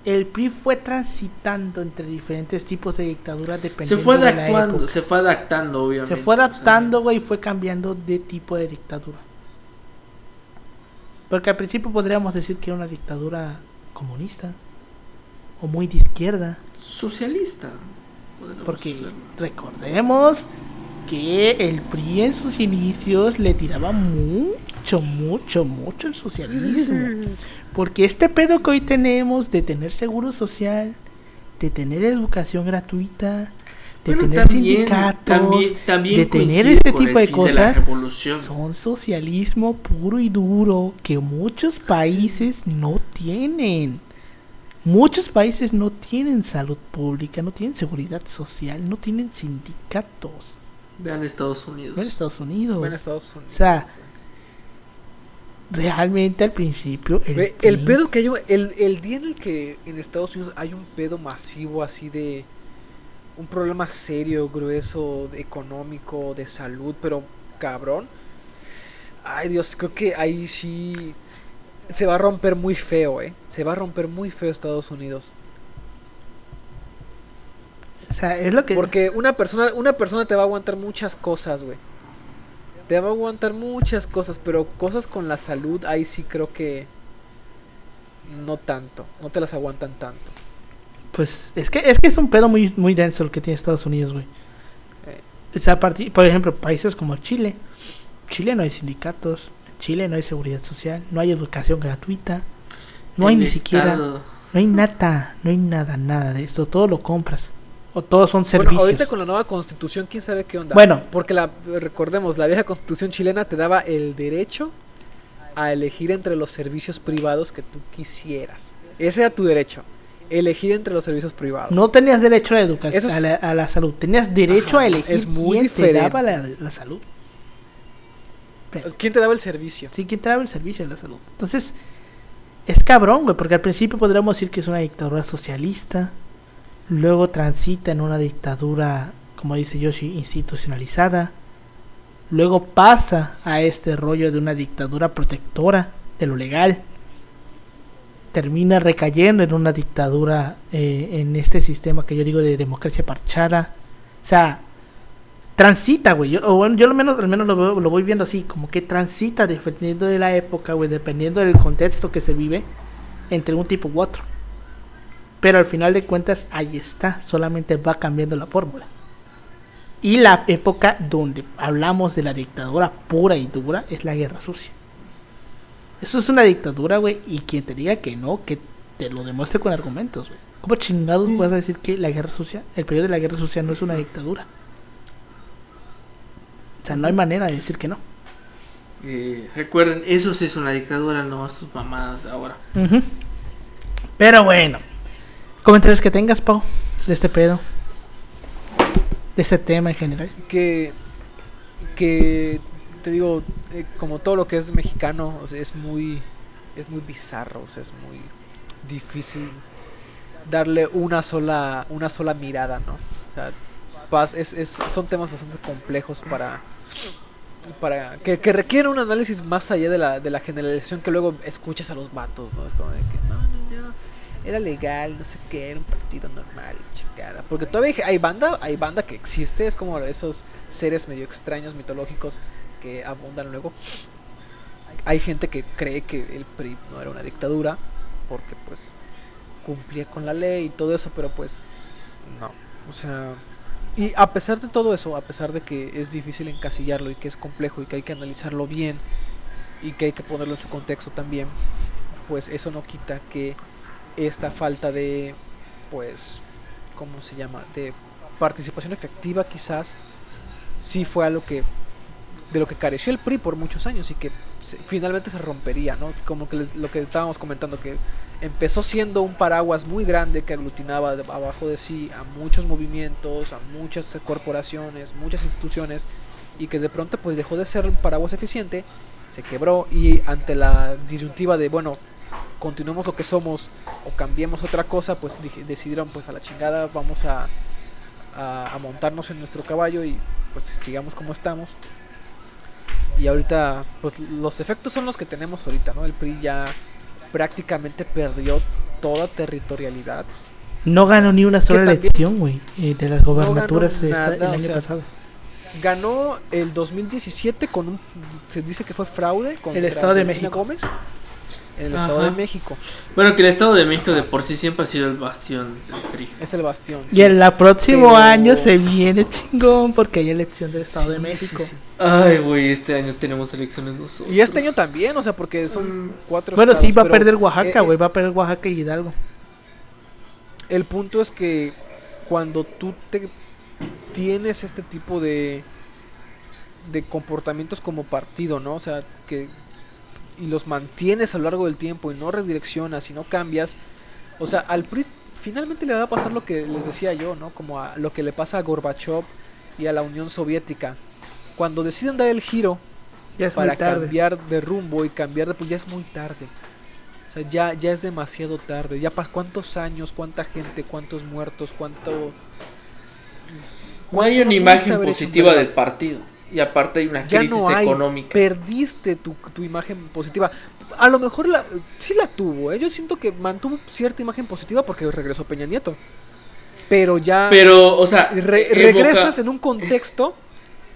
el PRI fue transitando entre diferentes tipos de dictaduras dependiendo de la época. Se fue adaptando, obviamente. Se fue adaptando, güey, y fue cambiando de tipo de dictadura. Porque al principio podríamos decir que era una dictadura comunista o muy de izquierda. Socialista. Porque recordemos que el PRI en sus inicios le tiraba mucho el socialismo. Porque este pedo que hoy tenemos de tener seguro social, de tener educación gratuita, de tener sindicatos, de tener este tipo de cosas, son socialismo puro y duro que muchos países no tienen. Muchos países no tienen salud pública, no tienen seguridad social, no tienen sindicatos. Vean Estados Unidos. O sea, realmente al principio el pedo que hay, el día en el que en Estados Unidos hay un pedo masivo así de un problema serio, grueso, económico, de salud, pero cabrón, ay Dios, creo que ahí sí se va a romper muy feo, se va a romper muy feo Estados Unidos. O sea, es lo que... Porque una persona te va a aguantar muchas cosas, güey. Te va a aguantar muchas cosas, pero cosas con la salud, ahí sí creo que no tanto, no te las aguantan tanto. Pues es que es un pedo muy, muy denso el que tiene Estados Unidos, güey. O sea, por ejemplo, países como Chile. Chile no hay sindicatos, Chile no hay seguridad social, no hay educación gratuita, no hay ni siquiera, no hay nada de esto, todo lo compras. O todos son servicios. Bueno, ahorita con la nueva constitución, quién sabe qué onda. Bueno, porque recordemos, la vieja constitución chilena te daba el derecho a elegir entre los servicios privados que tú quisieras. Ese era tu derecho, elegir entre los servicios privados. No tenías derecho a la educación, a la salud. Tenías derecho a elegir es muy quién diferente. te daba la salud. Pero, ¿quién te daba el servicio? Sí, quién te daba el servicio de la salud. Entonces, es cabrón, güey, porque al principio podríamos decir que es una dictadura socialista. Luego transita en una dictadura, como dice Yoshi, institucionalizada. Luego pasa a este rollo de una dictadura protectora de lo legal. Termina recayendo en una dictadura en este sistema que yo digo de democracia parchada. O sea, transita, güey. Yo al menos lo voy viendo así, como que transita dependiendo de la época, güey, dependiendo del contexto que se vive entre un tipo u otro. Pero al final de cuentas ahí está, solamente va cambiando la fórmula. Y la época donde hablamos de la dictadura pura y dura es la Guerra Sucia. Eso es una dictadura, güey, y quien te diga que no, que te lo demuestre con argumentos, güey. ¿Cómo chingados puedes decir que la Guerra Sucia, el periodo de la Guerra Sucia no es una dictadura? O sea, no hay manera de decir que no. Recuerden, eso sí es una dictadura, no sus mamadas de ahora. Ujú. Pero bueno, comentarios que tengas, Pau, de este pedo, de este tema en general. Que te digo, como todo lo que es mexicano, o sea, es muy bizarro, o sea, es muy difícil darle una sola mirada, ¿no? O sea, son temas bastante complejos para que requiere un análisis más allá de la generalización que luego escuchas a los vatos, ¿no? Es como de que no, era legal, no sé qué, era un partido normal, chingada. Porque todavía hay banda que existe, es como esos seres medio extraños, mitológicos, que abundan luego. Hay gente que cree que el PRI no era una dictadura, porque pues cumplía con la ley y todo eso, pero pues no, o sea, y a pesar de todo eso, a pesar de que es difícil encasillarlo y que es complejo y que hay que analizarlo bien y que hay que ponerlo en su contexto también, pues eso no quita que esta falta de, pues, ¿cómo se llama?, de participación efectiva quizás sí fue algo que de lo que careció el PRI por muchos años y que finalmente se rompería, ¿no? Como que lo que estábamos comentando, que empezó siendo un paraguas muy grande que aglutinaba abajo de sí a muchos movimientos, a muchas corporaciones, muchas instituciones, y que de pronto pues dejó de ser un paraguas eficiente, se quebró, y ante la disyuntiva de, bueno, continuemos lo que somos o cambiemos otra cosa, pues decidieron, pues a la chingada, vamos a montarnos en nuestro caballo y pues sigamos como estamos. Y ahorita, pues los efectos son los que tenemos ahorita, ¿no? El PRI ya prácticamente perdió toda territorialidad. No ganó ni una sola elección, güey, de las gobernaturas el año pasado. Ganó el 2017 se dice que fue fraude contra el Estado de Delfina México. Gómez. En el Estado de México. Bueno, que el Estado de México de por sí siempre ha sido el bastión del PRI. Es el bastión. Y en el próximo año se viene chingón porque hay elección del Estado de México. Sí. Ay, güey, este año tenemos elecciones nosotros. Y este año también, o sea, porque son 4 bueno, estados. Sí, va a perder Oaxaca, güey, va a perder Oaxaca y Hidalgo. El punto es que cuando tú tienes este tipo de comportamientos como partido, ¿no? O sea, y los mantienes a lo largo del tiempo y no redireccionas y no cambias, o sea, al PRI finalmente le va a pasar lo que les decía yo, ¿no? Como a lo que le pasa a Gorbachev y a la Unión Soviética. Cuando deciden dar el giro para cambiar de rumbo y cambiar de, pues ya es muy tarde. O sea, ya es demasiado tarde. Ya ¿cuántos años, cuánta gente, cuántos muertos, no hay una imagen positiva del partido. Y aparte hay una crisis económica. Perdiste tu imagen positiva. A lo mejor sí la tuvo, ¿eh? Yo siento que mantuvo cierta imagen positiva porque regresó Peña Nieto. Pero o sea, regresas en un contexto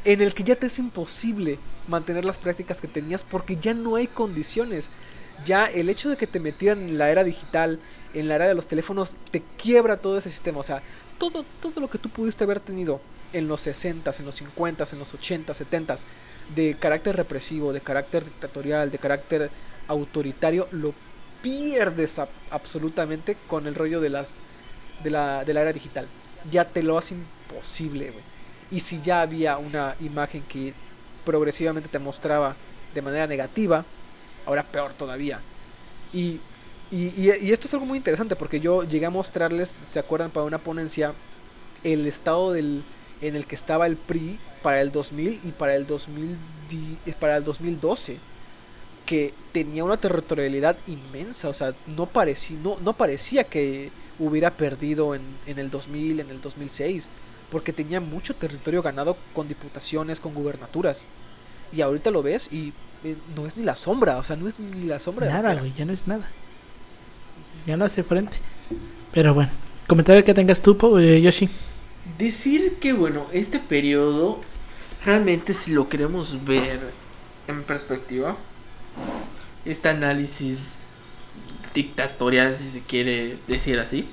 en el que ya te es imposible mantener las prácticas que tenías porque ya no hay condiciones. Ya el hecho de que te metieran en la era digital, en la era de los teléfonos, te quiebra todo ese sistema. O sea, todo lo que tú pudiste haber tenido en los 60s, en los 50s, en los 80s, 70s, de carácter represivo, de carácter dictatorial, de carácter autoritario, lo pierdes absolutamente con el rollo de la era digital. Ya te lo hace imposible, güey. Y si ya había una imagen que progresivamente te mostraba de manera negativa, ahora peor todavía. Y esto es algo muy interesante porque yo llegué a mostrarles, ¿se acuerdan? Para una ponencia, el estado en el que estaba el PRI para el 2000 y para el 2012, que tenía una territorialidad inmensa. O sea, no parecía que hubiera perdido en el 2000, en el 2006, porque tenía mucho territorio ganado con diputaciones, con gubernaturas. Y ahorita lo ves y no es ni la sombra, o sea, no es ni la sombra. Nada, güey, ya no es nada. Ya no hace frente. Pero bueno, comentario que tengas tú, Yoshi. Decir que, bueno, este periodo, realmente si lo queremos ver en perspectiva, este análisis dictatorial, si se quiere decir así,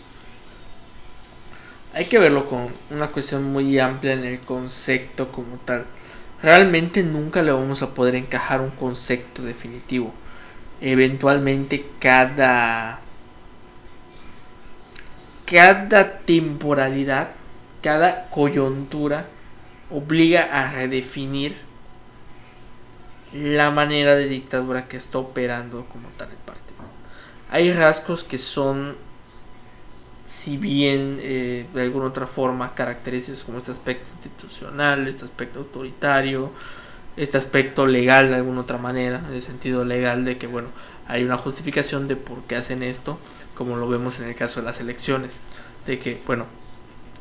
hay que verlo con una cuestión muy amplia en el concepto como tal. Realmente nunca le vamos a poder encajar un concepto definitivo. Eventualmente cada temporalidad, cada coyuntura obliga a redefinir la manera de dictadura que está operando como tal el partido. Hay rasgos que son, si bien de alguna otra forma, característicos como este aspecto institucional, este aspecto autoritario, este aspecto legal de alguna otra manera, en el sentido legal de que, bueno, hay una justificación de por qué hacen esto, como lo vemos en el caso de las elecciones, de que, bueno,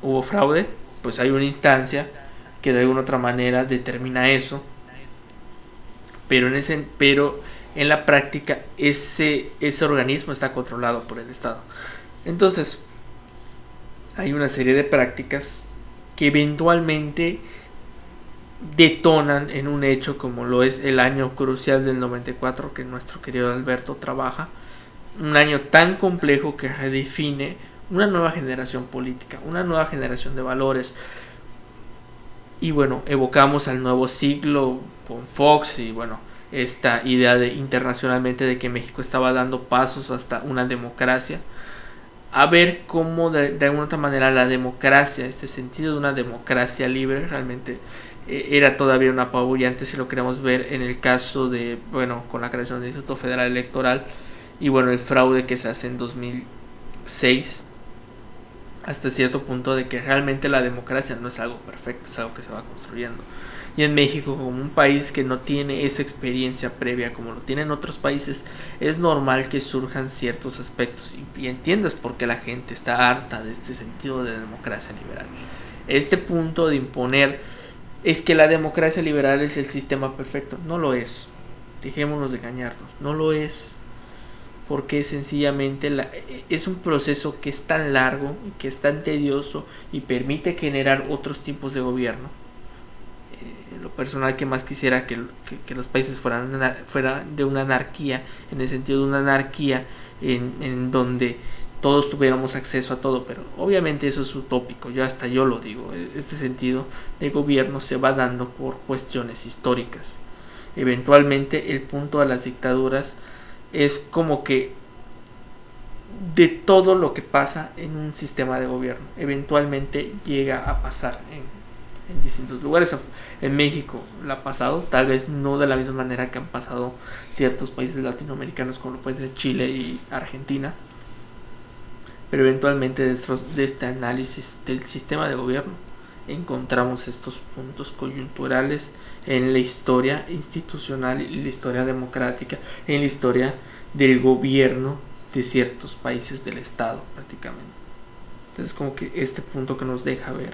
hubo fraude, pues hay una instancia que de alguna otra manera determina eso, pero en la práctica ese organismo está controlado por el Estado. Entonces, hay una serie de prácticas que eventualmente detonan en un hecho como lo es el año crucial del 94 que nuestro querido Alberto trabaja, un año tan complejo que redefine una nueva generación política, una nueva generación de valores. Y bueno, evocamos al nuevo siglo con Fox y bueno, esta idea de internacionalmente de que México estaba dando pasos hasta una democracia, a ver cómo de alguna otra manera la democracia, este sentido de una democracia libre, realmente era todavía una apabullante si lo queremos ver en el caso de, bueno, con la creación del Instituto Federal Electoral y bueno, el fraude que se hace en 2006, hasta cierto punto de que realmente la democracia no es algo perfecto, es algo que se va construyendo. Y en México, como un país que no tiene esa experiencia previa como lo tienen otros países, es normal que surjan ciertos aspectos y entiendas por qué la gente está harta de este sentido de democracia liberal. Este punto de imponer es que la democracia liberal es el sistema perfecto, no lo es. Dejémonos de engañarnos, no lo es. Porque sencillamente es un proceso que es tan largo y que es tan tedioso y permite generar otros tipos de gobierno. Lo personal que más quisiera que los países fueran de una anarquía, en el sentido de una anarquía en donde todos tuviéramos acceso a todo, pero obviamente eso es utópico, yo lo digo, este sentido de gobierno se va dando por cuestiones históricas. Eventualmente el punto de las dictaduras es como que de todo lo que pasa en un sistema de gobierno, eventualmente llega a pasar en distintos lugares. En México la ha pasado, tal vez no de la misma manera que han pasado ciertos países latinoamericanos como lo puede ser Chile y Argentina, pero eventualmente de este análisis del sistema de gobierno encontramos estos puntos coyunturales en la historia institucional y la historia democrática, en la historia del gobierno de ciertos países del Estado prácticamente. Entonces como que este punto que nos deja ver,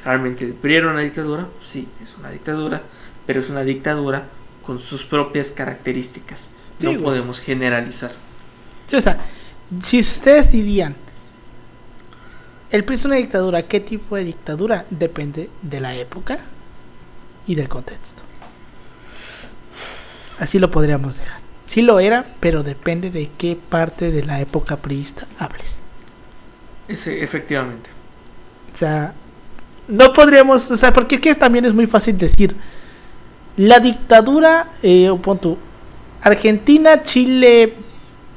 ¿realmente el PRI era una dictadura? Sí, es una dictadura, pero es una dictadura con sus propias características. Sí, no podemos generalizar. Sí, o sea, si ustedes dirían el PRI es una dictadura, ¿qué tipo de dictadura? Depende de la época y del contexto. Así lo podríamos dejar. Sí lo era, pero depende de qué parte de la época priista hables. Efectivamente. O sea, no podríamos, o sea, porque que también es muy fácil decir la dictadura, pon tú, Argentina, Chile,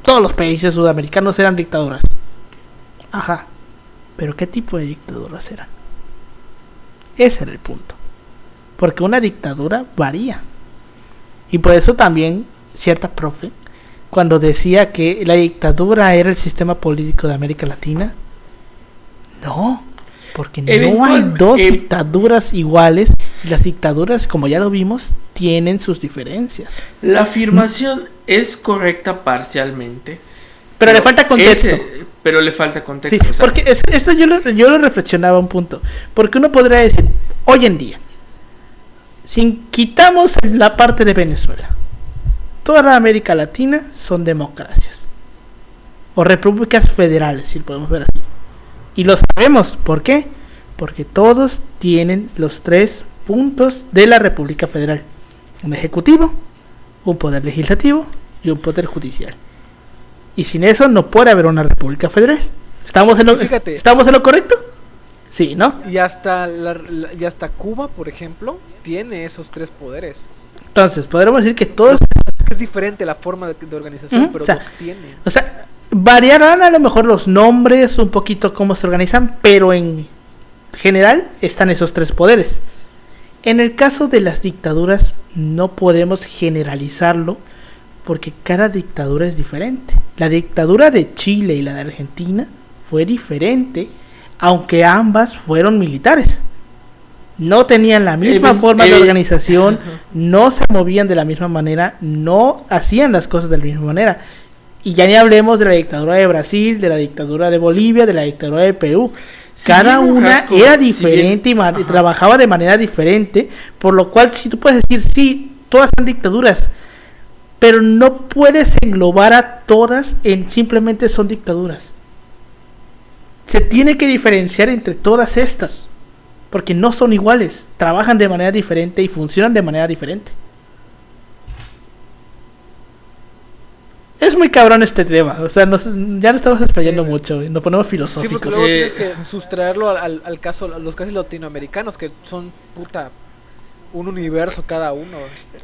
todos los países sudamericanos eran dictaduras. Ajá. Pero ¿qué tipo de dictaduras eran? Ese era el punto. Porque una dictadura varía. Y por eso también cierta profe, cuando decía que la dictadura era el sistema político de América Latina, no, porque no hay dos dictaduras iguales. Y las dictaduras, como ya lo vimos, tienen sus diferencias. La afirmación es correcta parcialmente, pero le falta contexto. Pero le falta contexto. Sí, porque esto yo lo reflexionaba un punto. Porque uno podría decir, hoy en día, si quitamos la parte de Venezuela, toda la América Latina son democracias. O repúblicas federales, si lo podemos ver así. Y lo sabemos, ¿por qué? Porque todos tienen los tres puntos de la República Federal: un ejecutivo, un poder legislativo y un poder judicial. Y sin eso no puede haber una República Federal. ¿Estamos en lo correcto? Sí, ¿no? Y hasta Cuba, por ejemplo, tiene esos tres poderes. Entonces, podríamos decir que todos... Es diferente la forma de organización, pero los tienen. O sea, variarán a lo mejor los nombres, un poquito cómo se organizan, pero en general están esos tres poderes. En el caso de las dictaduras no podemos generalizarlo porque cada dictadura es diferente. La dictadura de Chile y la de Argentina fue diferente, aunque ambas fueron militares. No tenían la misma forma de organización, no se movían de la misma manera, no hacían las cosas de la misma manera. Y ya ni hablemos de la dictadura de Brasil, de la dictadura de Bolivia, de la dictadura de Perú. Cada una era diferente y trabajaba de manera diferente, por lo cual si tú puedes decir, sí, todas son dictaduras, pero no puedes englobar a todas en simplemente son dictaduras. Se tiene que diferenciar entre todas estas, porque no son iguales, trabajan de manera diferente y funcionan de manera diferente. Es muy cabrón este tema, o sea, ya no estamos explayando mucho, nos ponemos filosóficos. Sí, porque luego tienes que sustraerlo al caso, a los casos latinoamericanos, que son un universo cada uno.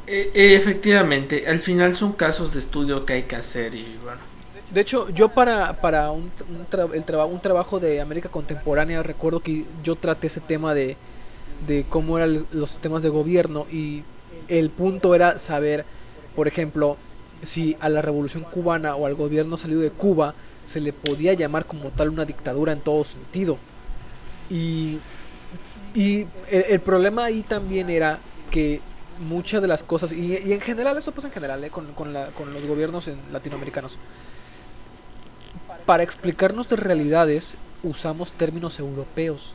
Efectivamente, al final son casos de estudio que hay que hacer y bueno. De hecho, yo para un trabajo de América contemporánea recuerdo que yo traté ese tema de cómo eran los sistemas de gobierno y el punto era saber, por ejemplo, si a la revolución cubana o al gobierno salido de Cuba se le podía llamar como tal una dictadura en todo sentido. Y el problema ahí también era que muchas de las cosas, y en general, eso pasa en general con los gobiernos latinoamericanos, para explicarnos de realidades usamos términos europeos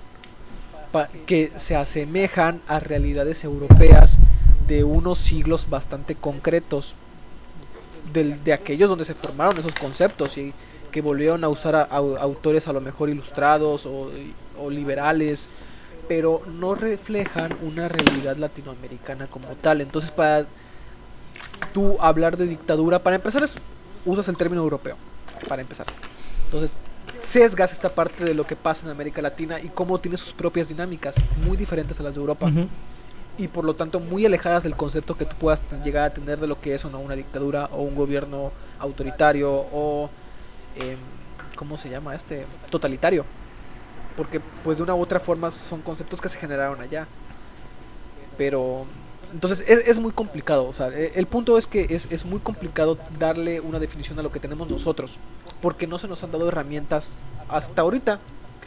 que se asemejan a realidades europeas de unos siglos bastante concretos, de aquellos donde se formaron esos conceptos y que volvieron a usar a autores a lo mejor ilustrados o liberales, pero no reflejan una realidad latinoamericana como tal. Entonces, para tú hablar de dictadura, para empezar usas el término europeo, para empezar. Entonces, sesgas esta parte de lo que pasa en América Latina y cómo tiene sus propias dinámicas, muy diferentes a las de Europa. Uh-huh. Y por lo tanto muy alejadas del concepto que tú puedas llegar a tener de lo que es o no una dictadura o un gobierno autoritario o ¿cómo se llama? Totalitario, porque pues de una u otra forma son conceptos que se generaron allá, pero entonces es muy complicado, o sea, el punto es que es muy complicado darle una definición a lo que tenemos nosotros, porque no se nos han dado herramientas hasta ahorita,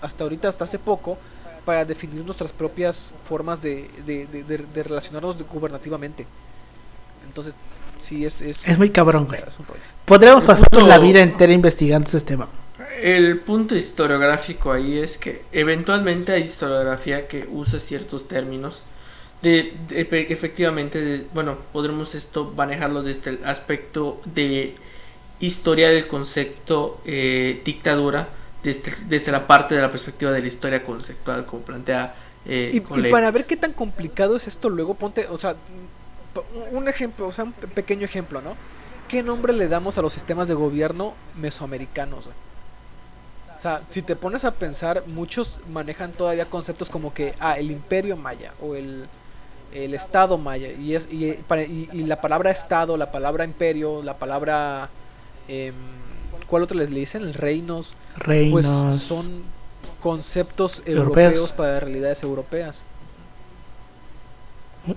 hasta hace poco, para definir nuestras propias formas de relacionarnos gubernativamente. Entonces, sí, es muy cabrón, güey. Podríamos pasar la vida entera investigando ese tema. El punto historiográfico ahí es que eventualmente hay historiografía que usa ciertos términos efectivamente, bueno, podremos manejarlo desde el aspecto de historia del concepto dictadura, desde la parte de la perspectiva de la historia conceptual, como plantea y para ver qué tan complicado es esto, luego ponte, o sea, un ejemplo, o sea, un pequeño ejemplo, ¿no? ¿Qué nombre le damos a los sistemas de gobierno mesoamericanos, güey? O sea, si te pones a pensar, muchos manejan todavía conceptos como que el imperio maya o el estado maya, y la palabra estado, la palabra imperio, la palabra ¿cuál otro les dicen? El reinos, pues son conceptos europeos para realidades europeas.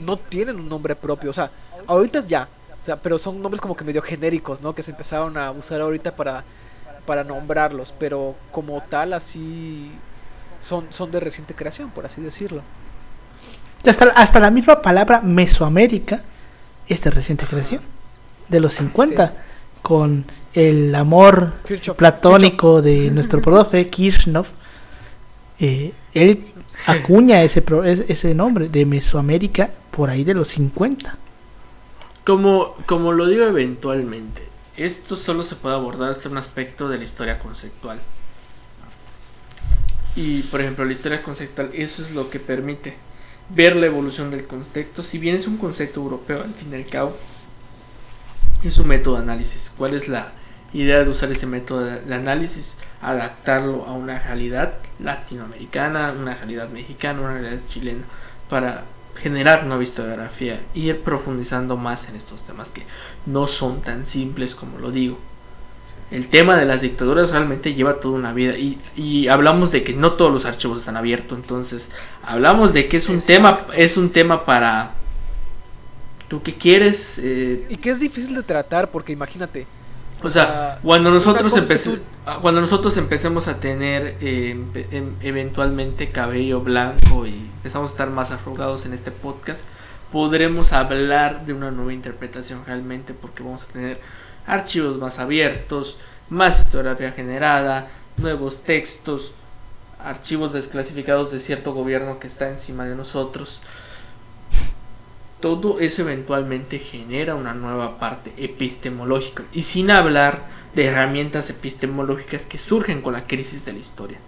No tienen un nombre propio, o sea, ahorita ya, o sea, pero son nombres como que medio genéricos, ¿no? Que se empezaron a usar ahorita para nombrarlos, pero como tal así son de reciente creación, por así decirlo. Hasta la misma palabra Mesoamérica es de reciente creación, de los 50, sí. Con el amor platónico de nuestro profe Kirchhoff, él acuña ese nombre de Mesoamérica por ahí de los 50. Como lo digo eventualmente, esto solo se puede abordar desde un aspecto de la historia conceptual. Y por ejemplo, la historia conceptual, eso es lo que permite ver la evolución del concepto. Si bien es un concepto europeo, al fin y al cabo es un método de análisis. ¿Cuál es la idea de usar ese método de análisis? Adaptarlo a una realidad latinoamericana, una realidad mexicana, una realidad chilena, para generar nueva historiografía e ir profundizando más en estos temas que no son tan simples como lo digo. el tema de las dictaduras realmente lleva toda una vida y hablamos de que no todos los archivos están abiertos, entonces hablamos de que es un tema para tú que quieres y que es difícil de tratar porque imagínate, o sea, cuando nosotros una cosa es que cuando nosotros empecemos a tener eventualmente cabello blanco y empezamos a estar más arrugados en este podcast, podremos hablar de una nueva interpretación realmente, porque vamos a tener archivos más abiertos, más historiografía generada, nuevos textos, archivos desclasificados de cierto gobierno que está encima de nosotros. Todo eso eventualmente genera una nueva parte epistemológica, y sin hablar de herramientas epistemológicas que surgen con la crisis de la historia.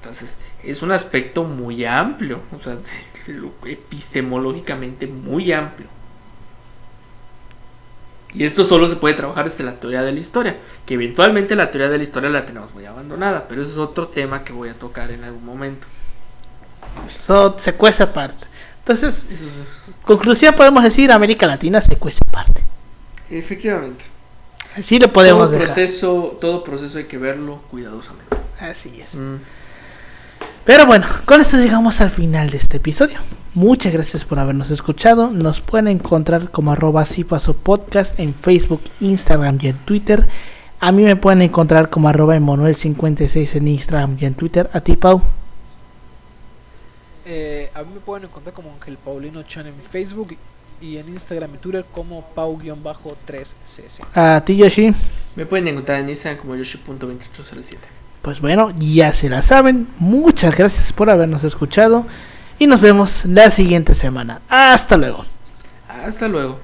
Entonces es un aspecto muy amplio, o sea, epistemológicamente muy amplio. Y esto solo se puede trabajar desde la teoría de la historia, que eventualmente la teoría de la historia la tenemos muy abandonada, pero eso es otro tema que voy a tocar en algún momento. Eso se cuece aparte. Entonces, Eso es, conclusión podemos decir, América Latina se cuece aparte. efectivamente. Así lo podemos dejar. Todo proceso hay que verlo cuidadosamente. Así es. Pero bueno, con esto llegamos al final de este episodio. Muchas gracias por habernos escuchado. Nos pueden encontrar como @sipasopodcast en Facebook, Instagram y en Twitter. A mí me pueden encontrar como @Emanuel56 en Instagram y en Twitter. A ti, Pau. a mí me pueden encontrar como Ángel Paulino Chan en Facebook y en Instagram y Twitter como Pau-3cc. A ti, Yoshi. Me pueden encontrar en Instagram como yoshi.2807. Pues bueno, ya se la saben. Muchas gracias por habernos escuchado y nos vemos la siguiente semana. Hasta luego. Hasta luego.